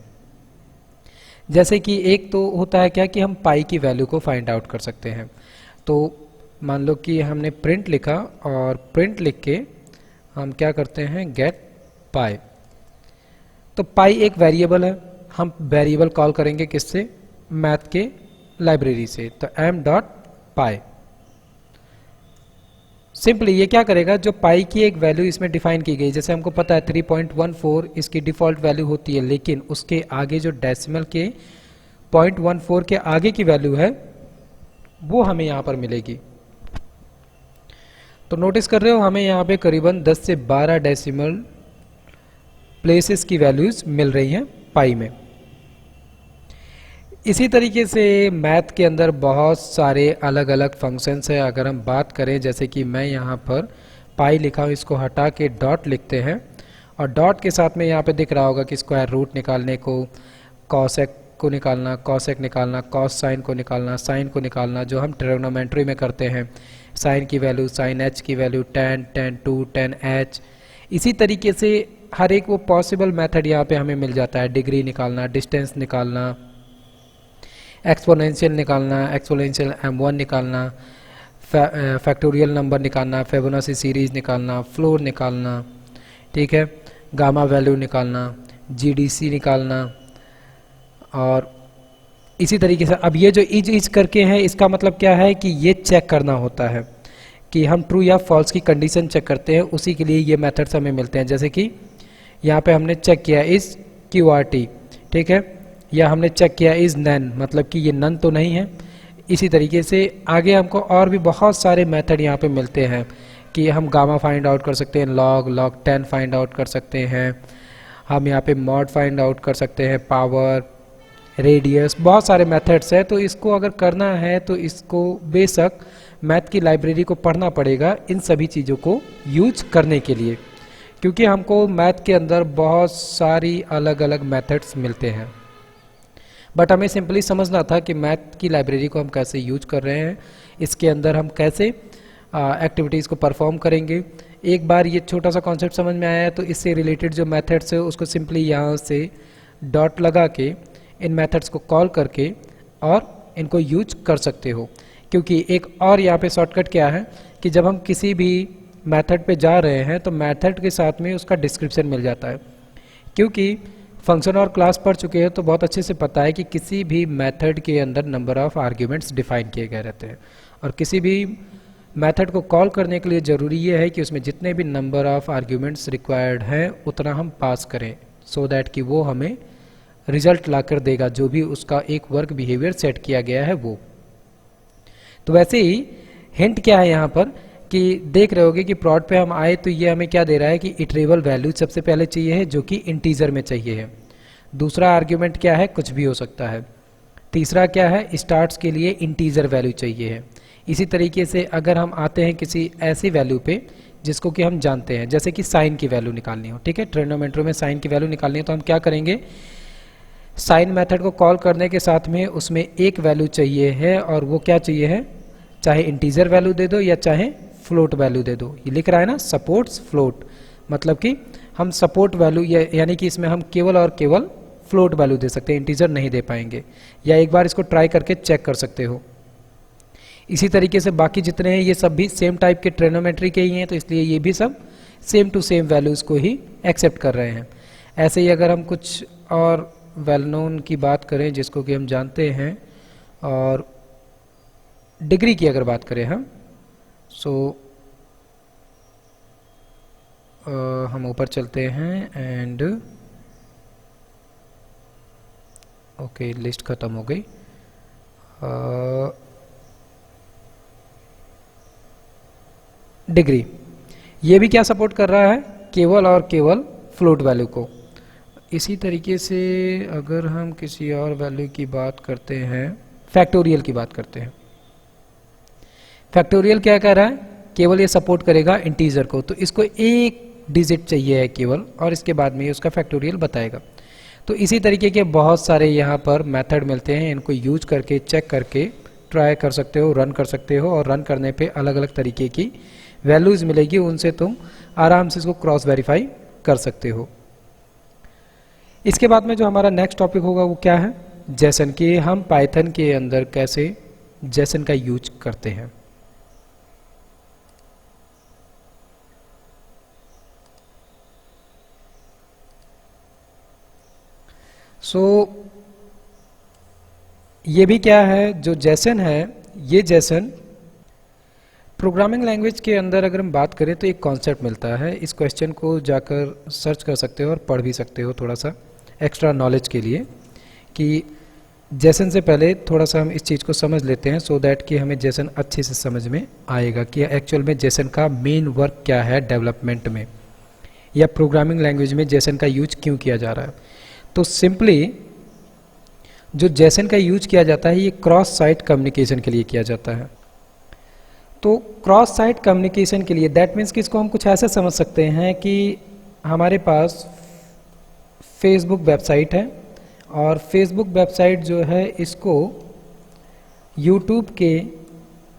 जैसे कि एक तो होता है क्या कि हम पाई की वैल्यू को फाइंड आउट कर सकते हैं। तो मान लो कि हमने प्रिंट लिखा और प्रिंट लिख के हम क्या करते हैं, गेट पाई। तो पाई एक वेरिएबल है, हम वेरिएबल कॉल करेंगे किससे, मैथ के लाइब्रेरी से। तो m डॉट पाई, सिंपली ये क्या करेगा, जो पाई की एक वैल्यू इसमें डिफाइन की गई, जैसे हमको पता है 3.14 इसकी डिफॉल्ट वैल्यू होती है, लेकिन उसके आगे जो डेसिमल के 0.14 के आगे की वैल्यू है वो हमें यहाँ पर मिलेगी। तो नोटिस कर रहे हो हमें यहाँ पे करीबन 10 से 12 डेसिमल प्लेसेस की वैल्यूज मिल रही हैं पाई में। इसी तरीके से मैथ के अंदर बहुत सारे अलग अलग फंक्शंस है। अगर हम बात करें, जैसे कि मैं यहाँ पर पाई लिखा हूँ, इसको हटा के डॉट लिखते हैं और डॉट के साथ में यहाँ पे दिख रहा होगा कि स्क्वायर रूट निकालने को कॉसेक को निकालना, कॉसेक निकालना, कॉस साइन को निकालना, साइन को निकालना, जो हम ट्रिग्नोमेट्री में करते हैं, साइन की वैल्यू, साइन एच की value, tan, tan2, tan h। इसी तरीके से हर एक वो पॉसिबल मेथड यहाँ पे हमें मिल जाता है। डिग्री निकालना, डिस्टेंस निकालना, एक्सपोनेंशियल निकालना, एक्सपोनेंशियल m1 निकालना, फैक्टोरियल नंबर निकालना, फिबोनाची सीरीज निकालना, फ्लोर निकालना, ठीक है, गामा वैल्यू निकालना, जीडीसी निकालना। और इसी तरीके से अब ये जो इज करके है, इसका मतलब क्या है कि ये चेक करना होता है कि हम ट्रू या फॉल्स की कंडीशन चेक करते हैं, उसी के लिए ये मेथड्स हमें मिलते हैं। जैसे कि यहाँ पे हमने चेक किया इज QRT, ठीक है, या हमने चेक किया इज नन, मतलब कि ये नन तो नहीं है। इसी तरीके से आगे हमको और भी बहुत सारे मेथड यहाँ पे मिलते हैं कि हम गामा फाइंड आउट कर सकते हैं, log 10 फाइंड आउट कर सकते हैं, हम यहाँ पे मॉड फाइंड आउट कर सकते हैं, पावर, रेडियस, बहुत सारे मेथड्स हैं। तो इसको अगर करना है तो इसको बेशक मैथ की लाइब्रेरी को पढ़ना पड़ेगा इन सभी चीज़ों को यूज करने के लिए, क्योंकि हमको मैथ के अंदर बहुत सारी अलग अलग मेथड्स मिलते हैं। बट हमें सिंपली समझना था कि मैथ की लाइब्रेरी को हम कैसे यूज कर रहे हैं, इसके अंदर हम कैसे एक्टिविटीज़ को परफॉर्म करेंगे। एक बार ये छोटा सा कॉन्सेप्ट समझ में आया तो इससे रिलेटेड जो मेथड्स है उसको सिंपली यहाँ से डॉट लगा के इन मेथड्स को कॉल करके और इनको यूज कर सकते हो। क्योंकि एक और यहाँ पे शॉर्टकट क्या है कि जब हम किसी भी मेथड पे जा रहे हैं तो मेथड के साथ में उसका डिस्क्रिप्शन मिल जाता है। क्योंकि फंक्शन और क्लास पढ़ चुके हैं तो बहुत अच्छे से पता है कि किसी भी मेथड के अंदर नंबर ऑफ आर्ग्यूमेंट्स डिफाइन किए गए रहते हैं, और किसी भी मेथड को कॉल करने के लिए ज़रूरी ये है कि उसमें जितने भी नंबर ऑफ आर्ग्यूमेंट्स रिक्वायर्ड हैं उतना हम पास करें, सो दैट कि वो हमें रिजल्ट ला कर देगा, जो भी उसका एक वर्क बिहेवियर सेट किया गया है वो। तो वैसे ही हिंट क्या है यहाँ पर कि देख रहे होगे कि प्लॉट पे हम आए तो ये हमें क्या दे रहा है कि इटरेबल वैल्यू सबसे पहले चाहिए है, जो कि इंटीजर में चाहिए है। दूसरा आर्ग्यूमेंट क्या है, कुछ भी हो सकता है। तीसरा क्या है, स्टार्ट्स के लिए इंटीजर वैल्यू चाहिए है। इसी तरीके से अगर हम आते हैं किसी ऐसी वैल्यू पे जिसको कि हम जानते हैं, जैसे कि साइन की वैल्यू निकालनी हो, ठीक है, ट्रिग्नोमेट्री में साइन की वैल्यू निकालनी है, तो हम क्या करेंगे, साइन मेथड को कॉल करने के साथ में उसमें एक वैल्यू चाहिए है, और वो क्या चाहिए है, चाहे इंटीजर वैल्यू दे दो या चाहे फ्लोट वैल्यू दे दो। ये लिख रहा है ना सपोर्ट्स फ्लोट, मतलब कि हम सपोर्ट वैल्यू यानी कि इसमें हम केवल और केवल फ्लोट वैल्यू दे सकते हैं, इंटीजर नहीं दे पाएंगे। या एक बार इसको ट्राई करके चेक कर सकते हो। इसी तरीके से बाकी जितने हैं ये सब भी सेम टाइप के ट्रिग्नोमेट्री के ही हैं, तो इसलिए ये भी सब सेम टू सेम वैल्यूज़ को ही एक्सेप्ट कर रहे हैं। ऐसे ही अगर हम कुछ और वेल नोन की बात करें जिसको कि हम जानते हैं, और डिग्री की अगर बात करें हम, सो हम ऊपर चलते हैं एंड ओके लिस्ट खत्म हो गई। डिग्री ये भी क्या सपोर्ट कर रहा है, केवल और केवल फ्लोट वैल्यू को। इसी तरीके से अगर हम किसी और वैल्यू की बात करते हैं, फैक्टोरियल की बात करते हैं, फैक्टोरियल क्या कह रहा है, केवल ये सपोर्ट करेगा इंटीजर को, तो इसको एक डिजिट चाहिए है केवल, और इसके बाद में ये उसका फैक्टोरियल बताएगा। तो इसी तरीके के बहुत सारे यहाँ पर मेथड मिलते हैं, इनको यूज करके चेक करके ट्राई कर सकते हो, रन कर सकते हो, और रन करने पे अलग अलग तरीके की वैल्यूज़ मिलेगी, उनसे तुम आराम से इसको क्रॉस वेरीफाई कर सकते हो। इसके बाद में जो हमारा नेक्स्ट टॉपिक होगा वो क्या है, जेसन, कि हम पाइथन के अंदर कैसे जेसन का यूज करते हैं। सो ये भी क्या है, जो जेसन है, ये जेसन प्रोग्रामिंग लैंग्वेज के अंदर अगर हम बात करें तो एक कॉन्सेप्ट मिलता है। इस क्वेश्चन को जाकर सर्च कर सकते हो और पढ़ भी सकते हो थोड़ा सा एक्स्ट्रा नॉलेज के लिए, कि जेसन से पहले थोड़ा सा हम इस चीज़ को समझ लेते हैं, सो दैट कि हमें जेसन अच्छे से समझ में आएगा कि एक्चुअल में जेसन का मेन वर्क क्या है डेवलपमेंट में, या प्रोग्रामिंग लैंग्वेज में जेसन का यूज क्यों किया जा रहा है। तो सिंपली जो जेसन का यूज किया जाता है ये क्रॉस साइट कम्युनिकेशन के लिए किया जाता है। तो क्रॉस साइट कम्युनिकेशन के लिए दैट मीन्स कि इसको हम कुछ ऐसे समझ सकते हैं कि हमारे पास फेसबुक वेबसाइट है और फेसबुक वेबसाइट जो है इसको यूट्यूब के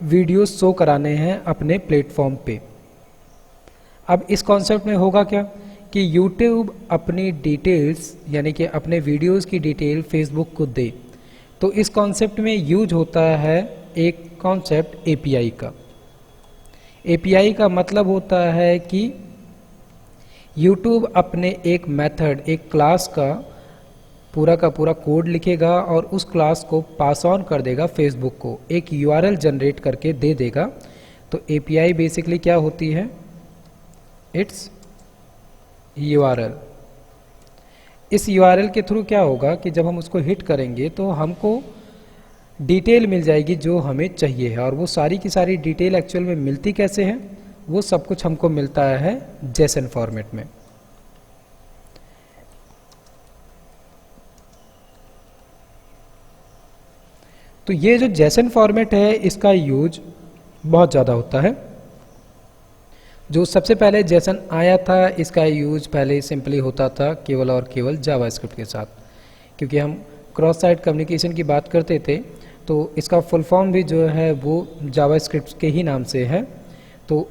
वीडियो शो कराने हैं अपने प्लेटफॉर्म पे। अब इस कॉन्सेप्ट में होगा क्या कि यूट्यूब अपनी डिटेल्स यानी कि अपने वीडियोस की डिटेल फेसबुक को दे। तो इस कॉन्सेप्ट में यूज होता है एक कॉन्सेप्ट एपीआई का। एपीआई का मतलब होता है कि यूट्यूब अपने एक मेथड, एक क्लास का पूरा कोड लिखेगा और उस क्लास को पास ऑन कर देगा फेसबुक को, एक यूआरएल जनरेट करके दे देगा। तो एपीआई बेसिकली क्या होती है? It's URL. इस यूआरएल के थ्रू क्या होगा कि जब हम उसको हिट करेंगे तो हमको डिटेल मिल जाएगी जो हमें चाहिए है। और वो सारी की सारी डिटेल एक्चुअल में मिलती कैसे है? वो सब कुछ हमको मिलता है जेसन फॉर्मेट में। तो ये जो जेसन फॉर्मेट है इसका यूज बहुत ज़्यादा होता है। जो सबसे पहले जेसन आया था इसका यूज पहले सिंपली होता था केवल और केवल जावास्क्रिप्ट के साथ, क्योंकि हम क्रॉस साइट कम्युनिकेशन की बात करते थे तो इसका फुल फॉर्म भी जो है वो जावास्क्रिप्ट के ही नाम से है। तो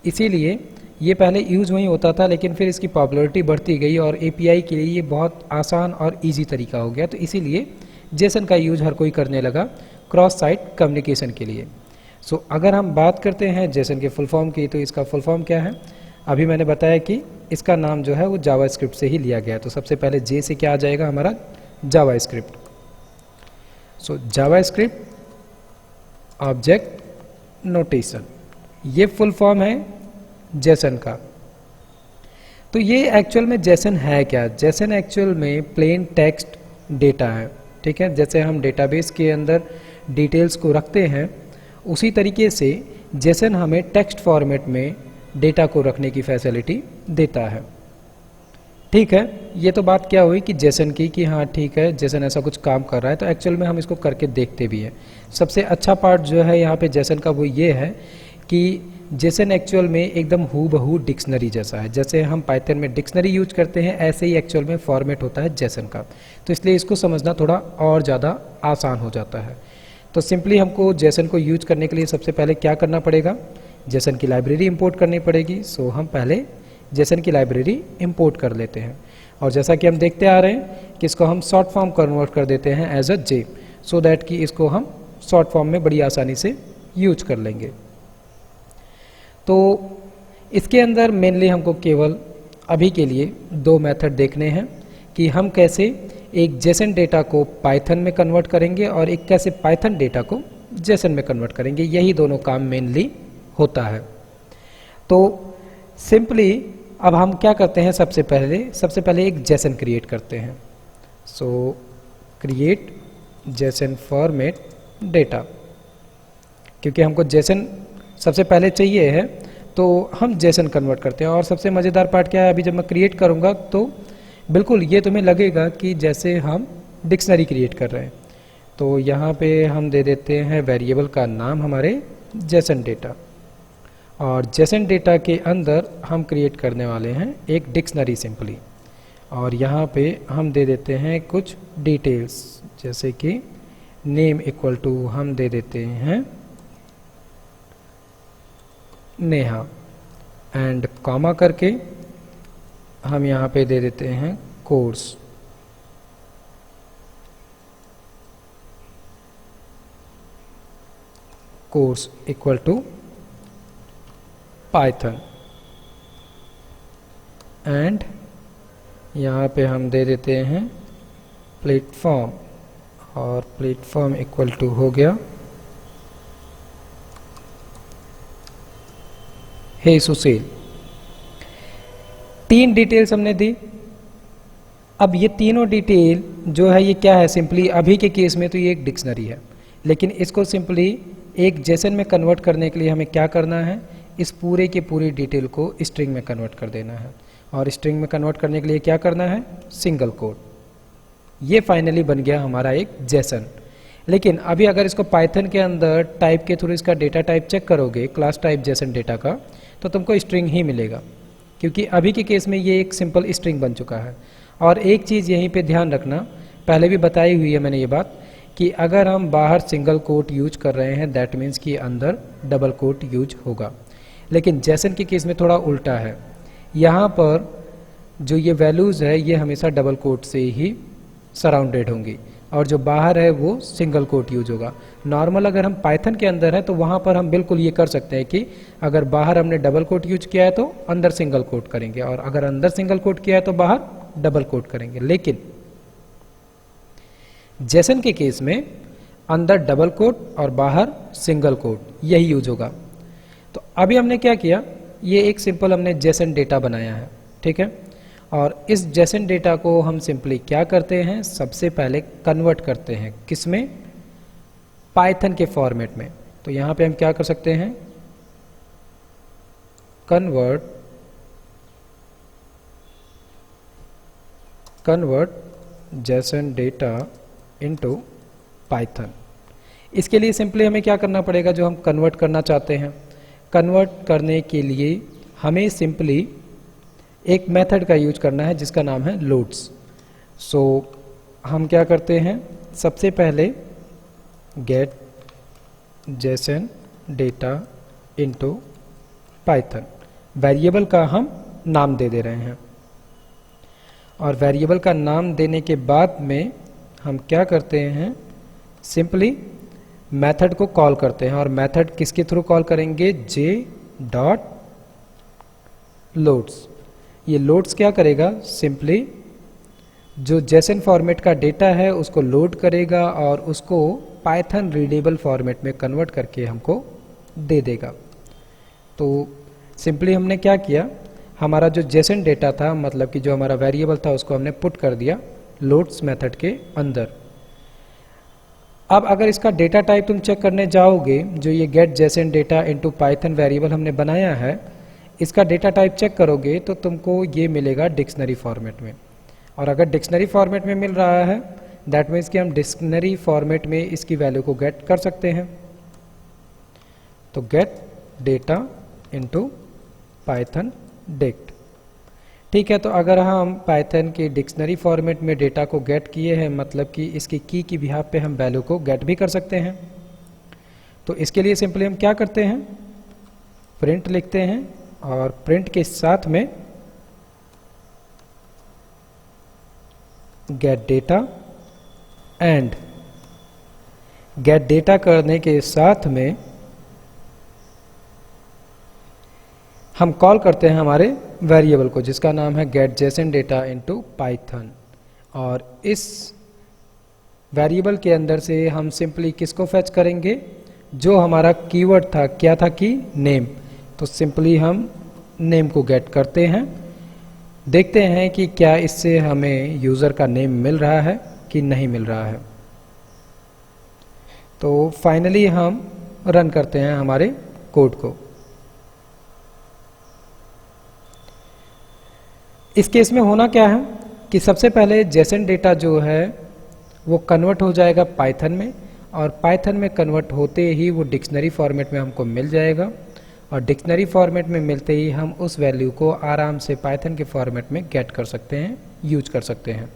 इसीलिए ये पहले यूज वहीं होता था, लेकिन फिर इसकी पॉपुलैरिटी बढ़ती गई और एपीआई के लिए ये बहुत आसान और इजी तरीका हो गया। तो इसीलिए जेसन का यूज हर कोई करने लगा क्रॉस साइट कम्युनिकेशन के लिए। सो अगर हम बात करते हैं जेसन के फुल फॉर्म की, तो इसका फुल फॉर्म क्या है? अभी मैंने बताया कि इसका नाम जो है वो जावास्क्रिप्ट से ही लिया गया। तो सबसे पहले जे से क्या आ जाएगा हमारा? जावास्क्रिप्ट। सो जावास्क्रिप्ट ऑब्जेक्ट नोटेशन, ये फुल फॉर्म है जेसन का। तो ये एक्चुअल में जेसन है क्या? जेसन एक्चुअल में प्लेन टेक्स्ट डेटा है, ठीक है। जैसे हम डेटाबेस के अंदर डिटेल्स को रखते हैं उसी तरीके से जेसन हमें टेक्स्ट फॉर्मेट में डेटा को रखने की फैसिलिटी देता है, ठीक है। ये तो बात क्या हुई कि जेसन की, कि हाँ ठीक है जेसन ऐसा कुछ काम कर रहा है, तो एक्चुअल में हम इसको करके देखते भी हैं। सबसे अच्छा पार्ट जो है यहाँ पे जेसन का वो ये है कि जेसन एक्चुअल में एकदम हूबहू डिक्शनरी जैसा है। जैसे हम पाइथन में डिक्शनरी यूज करते हैं ऐसे ही एक्चुअल में फॉर्मेट होता है जेसन का। तो इसलिए इसको समझना थोड़ा और ज़्यादा आसान हो जाता है। तो सिंपली हमको जेसन को यूज करने के लिए सबसे पहले क्या करना पड़ेगा? जेसन की लाइब्रेरी इंपोर्ट करनी पड़ेगी। सो हम पहले जेसन की लाइब्रेरी इंपोर्ट कर लेते हैं और जैसा कि हम देखते आ रहे हैं कि इसको हम शॉर्ट फॉर्म कन्वर्ट कर देते हैं as a J, so that कि इसको हम शॉर्ट फॉर्म में बड़ी आसानी से यूज कर लेंगे। तो इसके अंदर मेनली हमको केवल अभी के लिए दो मेथड देखने हैं कि हम कैसे एक जेसन डेटा को पाइथन में कन्वर्ट करेंगे और एक कैसे पाइथन डेटा को जेसन में कन्वर्ट करेंगे। यही दोनों काम मेनली होता है। तो सिंपली अब हम क्या करते हैं? सबसे पहले एक जेसन क्रिएट करते हैं। सो क्रिएट जेसन फॉर्मेट डेटा, क्योंकि हमको जेसन सबसे पहले चाहिए है तो हम जेसन कन्वर्ट करते हैं। और सबसे मज़ेदार पार्ट क्या है? अभी जब मैं क्रिएट करूँगा तो बिल्कुल ये तुम्हें लगेगा कि जैसे हम डिक्शनरी क्रिएट कर रहे हैं। तो यहाँ पे हम दे देते हैं वेरिएबल का नाम हमारे जेसन डेटा, और जेसन डेटा के अंदर हम क्रिएट करने वाले हैं एक डिक्शनरी सिंपली। और यहाँ पे हम दे देते हैं कुछ डिटेल्स, जैसे कि नेम इक्वल टू हम दे देते हैं नेहा, एंड कॉमा करके हम यहाँ पे दे देते हैं course. Course equal to Python, and यहाँ पे हम दे देते हैं प्लेटफॉर्म, और प्लेटफॉर्म इक्वल टू हो गया हे सुशील। 3 डिटेल्स हमने दी। अब ये तीनों डिटेल जो है ये क्या है? सिंपली अभी के केस में तो ये एक डिक्शनरी है, लेकिन इसको सिंपली एक जेसन में कन्वर्ट करने के लिए हमें क्या करना है? इस पूरे के पूरी डिटेल को स्ट्रिंग में कन्वर्ट कर देना है। और स्ट्रिंग में कन्वर्ट करने के लिए क्या करना है? Single quote. ये फाइनली बन गया हमारा एक जेसन। लेकिन अभी अगर इसको पाइथन के अंदर टाइप के थ्रू इसका डेटा टाइप चेक करोगे, क्लास टाइप जेसन डेटा का, तो तुमको स्ट्रिंग ही मिलेगा, क्योंकि अभी के केस में ये एक सिंपल स्ट्रिंग बन चुका है। और एक चीज़ यहीं पे ध्यान रखना पहले भी बताई हुई है मैंने ये बात कि अगर हम बाहर सिंगल कोट यूज कर रहे हैं दैट मीन्स कि अंदर डबल कोट यूज होगा। लेकिन जैसन के केस में थोड़ा उल्टा है, यहाँ पर जो ये वैल्यूज़ है ये हमेशा डबल कोट से ही सराउंडेड होंगी और जो बाहर है वो सिंगल कोट यूज होगा। नॉर्मल अगर हम पाइथन के अंदर है तो वहाँ पर हम बिल्कुल ये कर सकते हैं कि अगर बाहर हमने डबल कोट यूज किया है तो अंदर सिंगल कोट करेंगे और अगर अंदर सिंगल कोट किया है तो बाहर डबल कोट करेंगे। लेकिन जेसन के केस में अंदर डबल कोट और बाहर सिंगल कोट यही यूज होगा। तो अभी हमने क्या किया, ये एक सिंपल हमने जेसन डेटा बनाया है, ठीक है। और इस जेसन डेटा को हम सिंपली क्या करते हैं, सबसे पहले कन्वर्ट करते हैं किसमें, पाइथन के फॉर्मेट में। तो यहाँ पे हम क्या कर सकते हैं, convert Jason data into Python. इसके लिए सिंपली हमें क्या करना पड़ेगा, जो हम कन्वर्ट करना चाहते हैं, कन्वर्ट करने के लिए हमें सिंपली एक मेथड का यूज करना है जिसका नाम है लोड्स। सो हम क्या करते हैं, सबसे पहले get JSON data into Python, variable का हम नाम दे रहे हैं और वेरिएबल का नाम देने के बाद में हम क्या करते हैं, सिंपली मेथड को कॉल करते हैं। और मेथड किसके थ्रू कॉल करेंगे, जे डॉट लोड्स। ये लोड्स क्या करेगा, सिंपली जो जेसन फॉर्मेट का डेटा है उसको लोड करेगा और उसको पाइथन रीडेबल फॉर्मेट में कन्वर्ट करके हमको दे देगा। तो सिंपली हमने क्या किया, हमारा जो जेसन डेटा था, मतलब कि जो हमारा वेरिएबल था, उसको हमने पुट कर दिया लोड्स मेथड के अंदर। अब अगर इसका डेटा टाइप तुम चेक करने जाओगे, जो ये get JSON data into Python variable हमने बनाया है, इसका डेटा टाइप चेक करोगे तो तुमको ये मिलेगा डिक्शनरी फॉर्मेट में। और अगर डिक्शनरी फॉर्मेट में मिल रहा है दैट मीन्स कि हम डिक्शनरी फॉर्मेट में इसकी वैल्यू को गेट कर सकते हैं। तो gate data into Python dict, ठीक है। तो अगर हम पाइथन के डिक्शनरी फॉर्मेट में डेटा को गेट किए हैं, मतलब कि इसकी की बिहाफ पे हम वैल्यू को गेट भी कर सकते हैं। तो इसके लिए सिंपली हम क्या करते हैं, प्रिंट लिखते हैं और प्रिंट के साथ में gate data and gate data करने के साथ में हम कॉल करते हैं हमारे वेरिएबल को जिसका नाम है get JSON data into Python. और इस वेरिएबल के अंदर से हम सिंपली किसको फेच करेंगे, जो हमारा कीवर्ड था, क्या था कि नेम। तो सिंपली हम नेम को गेट करते हैं, देखते हैं कि क्या इससे हमें यूज़र का नेम मिल रहा है कि नहीं मिल रहा है। तो फाइनली हम रन करते हैं हमारे कोड को। इस केस में होना क्या है कि सबसे पहले जेसन डेटा जो है वो कन्वर्ट हो जाएगा पाइथन में, और पाइथन में कन्वर्ट होते ही वो डिक्शनरी फॉर्मेट में हमको मिल जाएगा, और डिक्शनरी फॉर्मेट में मिलते ही हम उस वैल्यू को आराम से पाइथन के फॉर्मेट में गेट कर सकते हैं, यूज कर सकते हैं।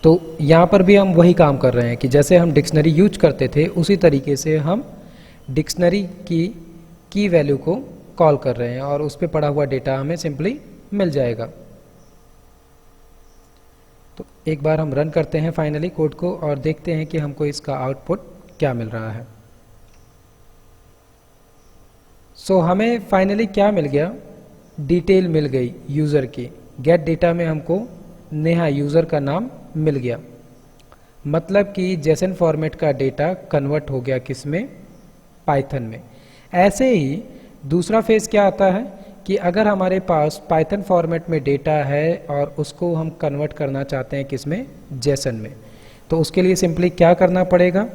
तो यहाँ पर भी हम वही काम कर रहे हैं कि जैसे हम डिक्शनरी यूज करते थे उसी तरीके से हम डिक्शनरी की वैल्यू को कॉल कर रहे हैं और उस पर पड़ा हुआ डेटा हमें सिंपली मिल जाएगा। तो एक बार हम रन करते हैं फाइनली कोड को और देखते हैं कि हमको इसका आउटपुट क्या मिल रहा है। सो हमें फाइनली क्या मिल गया, डिटेल मिल गई यूज़र की। गेट डेटा में हमको नेहा यूज़र का नाम मिल गया, मतलब कि जेसन फॉर्मेट का डेटा कन्वर्ट हो गया किस में, पाइथन में। ऐसे ही दूसरा फेज क्या आता है कि अगर हमारे पास पाइथन फॉर्मेट में डेटा है और उसको हम कन्वर्ट करना चाहते हैं किस में, जेसन में, तो उसके लिए सिंपली क्या करना पड़ेगा,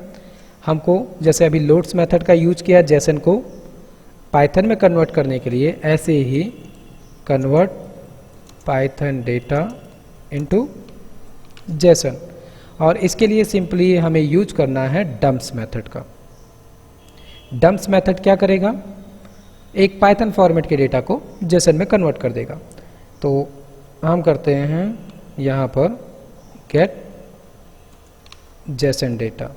हमको जैसे अभी लोड्स मेथड का यूज किया जेसन को पाइथन में कन्वर्ट करने के लिए, ऐसे ही convert Python data into JSON, और इसके लिए सिंपली हमें यूज करना है डम्प्स मेथड का। डम्प्स मेथड क्या करेगा, एक पाइथन फॉर्मेट के डेटा को जेसन में कन्वर्ट कर देगा। तो हम करते हैं यहाँ पर गेट जेसन डेटा।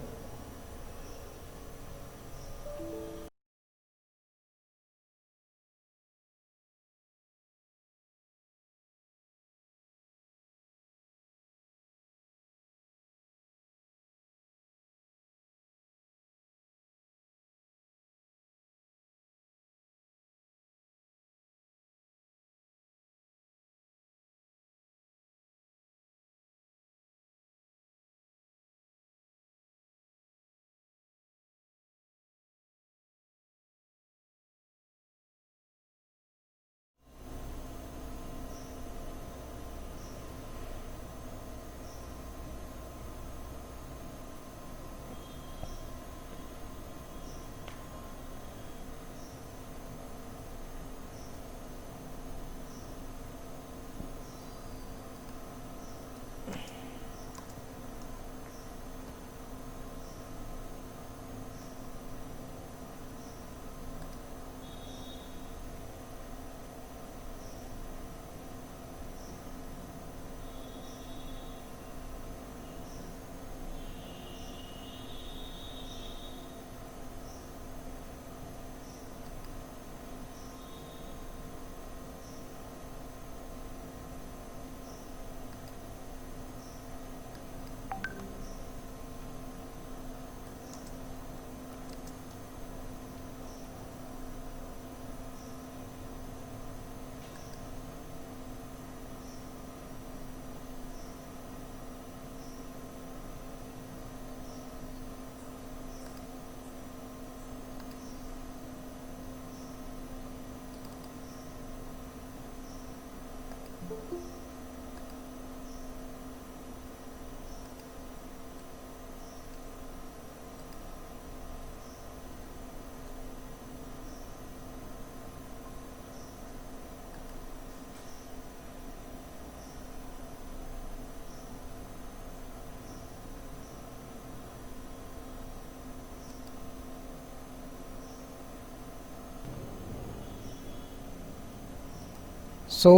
सो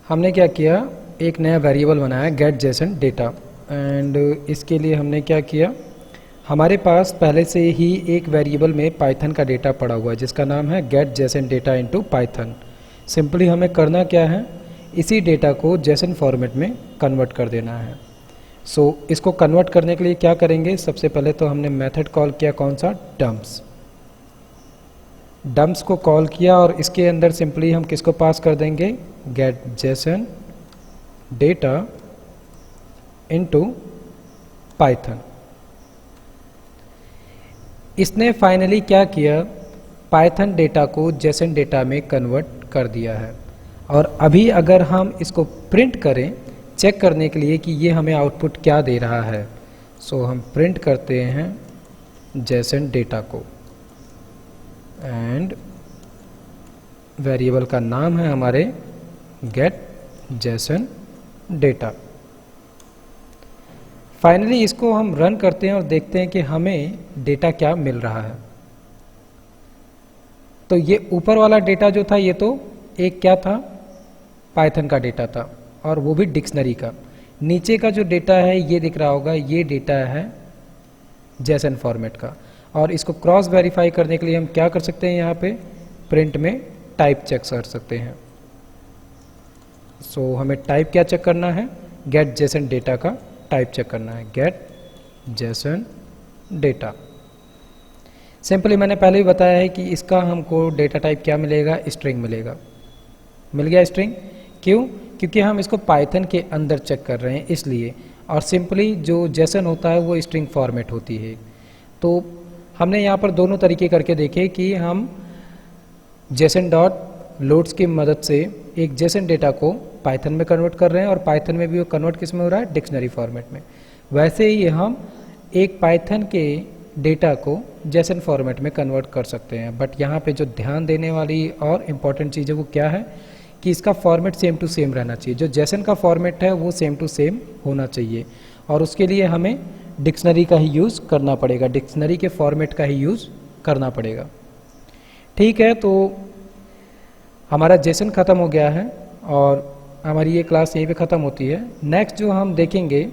हमने क्या किया, एक नया वेरिएबल बनाया गेट जेसन डेटा। एंड इसके लिए हमने क्या किया, हमारे पास पहले से ही एक वेरिएबल में पाइथन का डेटा पड़ा हुआ है जिसका नाम है get JSON data into Python. Simply हमें करना क्या है, इसी डेटा को जेसन फॉर्मेट में कन्वर्ट कर देना है। सो इसको कन्वर्ट करने के लिए क्या करेंगे, सबसे पहले तो हमने मेथड कॉल किया, कौन सा, डम्प्स। डम्प्स को कॉल किया और इसके अंदर सिंपली हम किसको पास कर देंगे, get JSON data into Python. इसने फाइनली क्या किया, पाइथन डेटा को जेसन डेटा में कन्वर्ट कर दिया है। और अभी अगर हम इसको प्रिंट करें चेक करने के लिए कि ये हमें आउटपुट क्या दे रहा है, सो हम प्रिंट करते हैं जेसन डेटा को एंड वेरिएबल का नाम है हमारे गेट जेसन डेटा। फाइनली इसको हम रन करते हैं और देखते हैं कि हमें डेटा क्या मिल रहा है। तो ये ऊपर वाला डेटा जो था ये तो एक क्या था, पाइथन का डेटा था और वो भी डिक्शनरी का। नीचे का जो डेटा है ये दिख रहा होगा, ये डेटा है जेसन फॉर्मेट का। और इसको क्रॉस वेरीफाई करने के लिए हम क्या कर सकते हैं, यहाँ पे प्रिंट में टाइप चेक कर सकते हैं। सो हमें टाइप क्या चेक करना है, गेट जेसन डेटा का टाइप चेक करना है, गेट जेसन डेटा। सिंपली मैंने पहले ही बताया है कि इसका हमको डेटा टाइप क्या मिलेगा, स्ट्रिंग मिलेगा। मिल गया स्ट्रिंग, क्यों, क्योंकि हम इसको पाइथन के अंदर चेक कर रहे हैं इसलिए। और सिंपली जो जेसन होता है वो स्ट्रिंग फॉर्मेट होती है। तो हमने यहाँ पर दोनों तरीके करके देखे कि हम जेसन डॉट लोड्स की मदद से एक जेसन डेटा को पाइथन में कन्वर्ट कर रहे हैं और पाइथन में भी वो कन्वर्ट किस में हो रहा है, डिक्शनरी फॉर्मेट में। वैसे ही हम एक पाइथन के डेटा को जेसन फॉर्मेट में कन्वर्ट कर सकते हैं। बट यहाँ पे जो ध्यान देने वाली और इम्पॉर्टेंट चीज़ है वो क्या है कि इसका फॉर्मेट सेम टू सेम रहना चाहिए। जो जेसन का फॉर्मेट है वो सेम टू सेम होना चाहिए और उसके लिए हमें डिक्शनरी का ही यूज़ करना पड़ेगा, डिक्शनरी के फॉर्मेट का ही यूज़ करना पड़ेगा। ठीक है, तो हमारा जेसन ख़त्म हो गया है और हमारी ये क्लास यहीं पे ख़त्म होती है। नेक्स्ट जो हम देखेंगे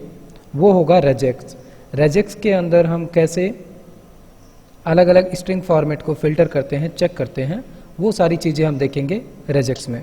वो होगा रेजेक्स। रेजेक्स के अंदर हम कैसे अलग अलग स्ट्रिंग फॉर्मेट को फिल्टर करते हैं, चेक करते हैं, वो सारी चीज़ें हम देखेंगे रेजेक्स में।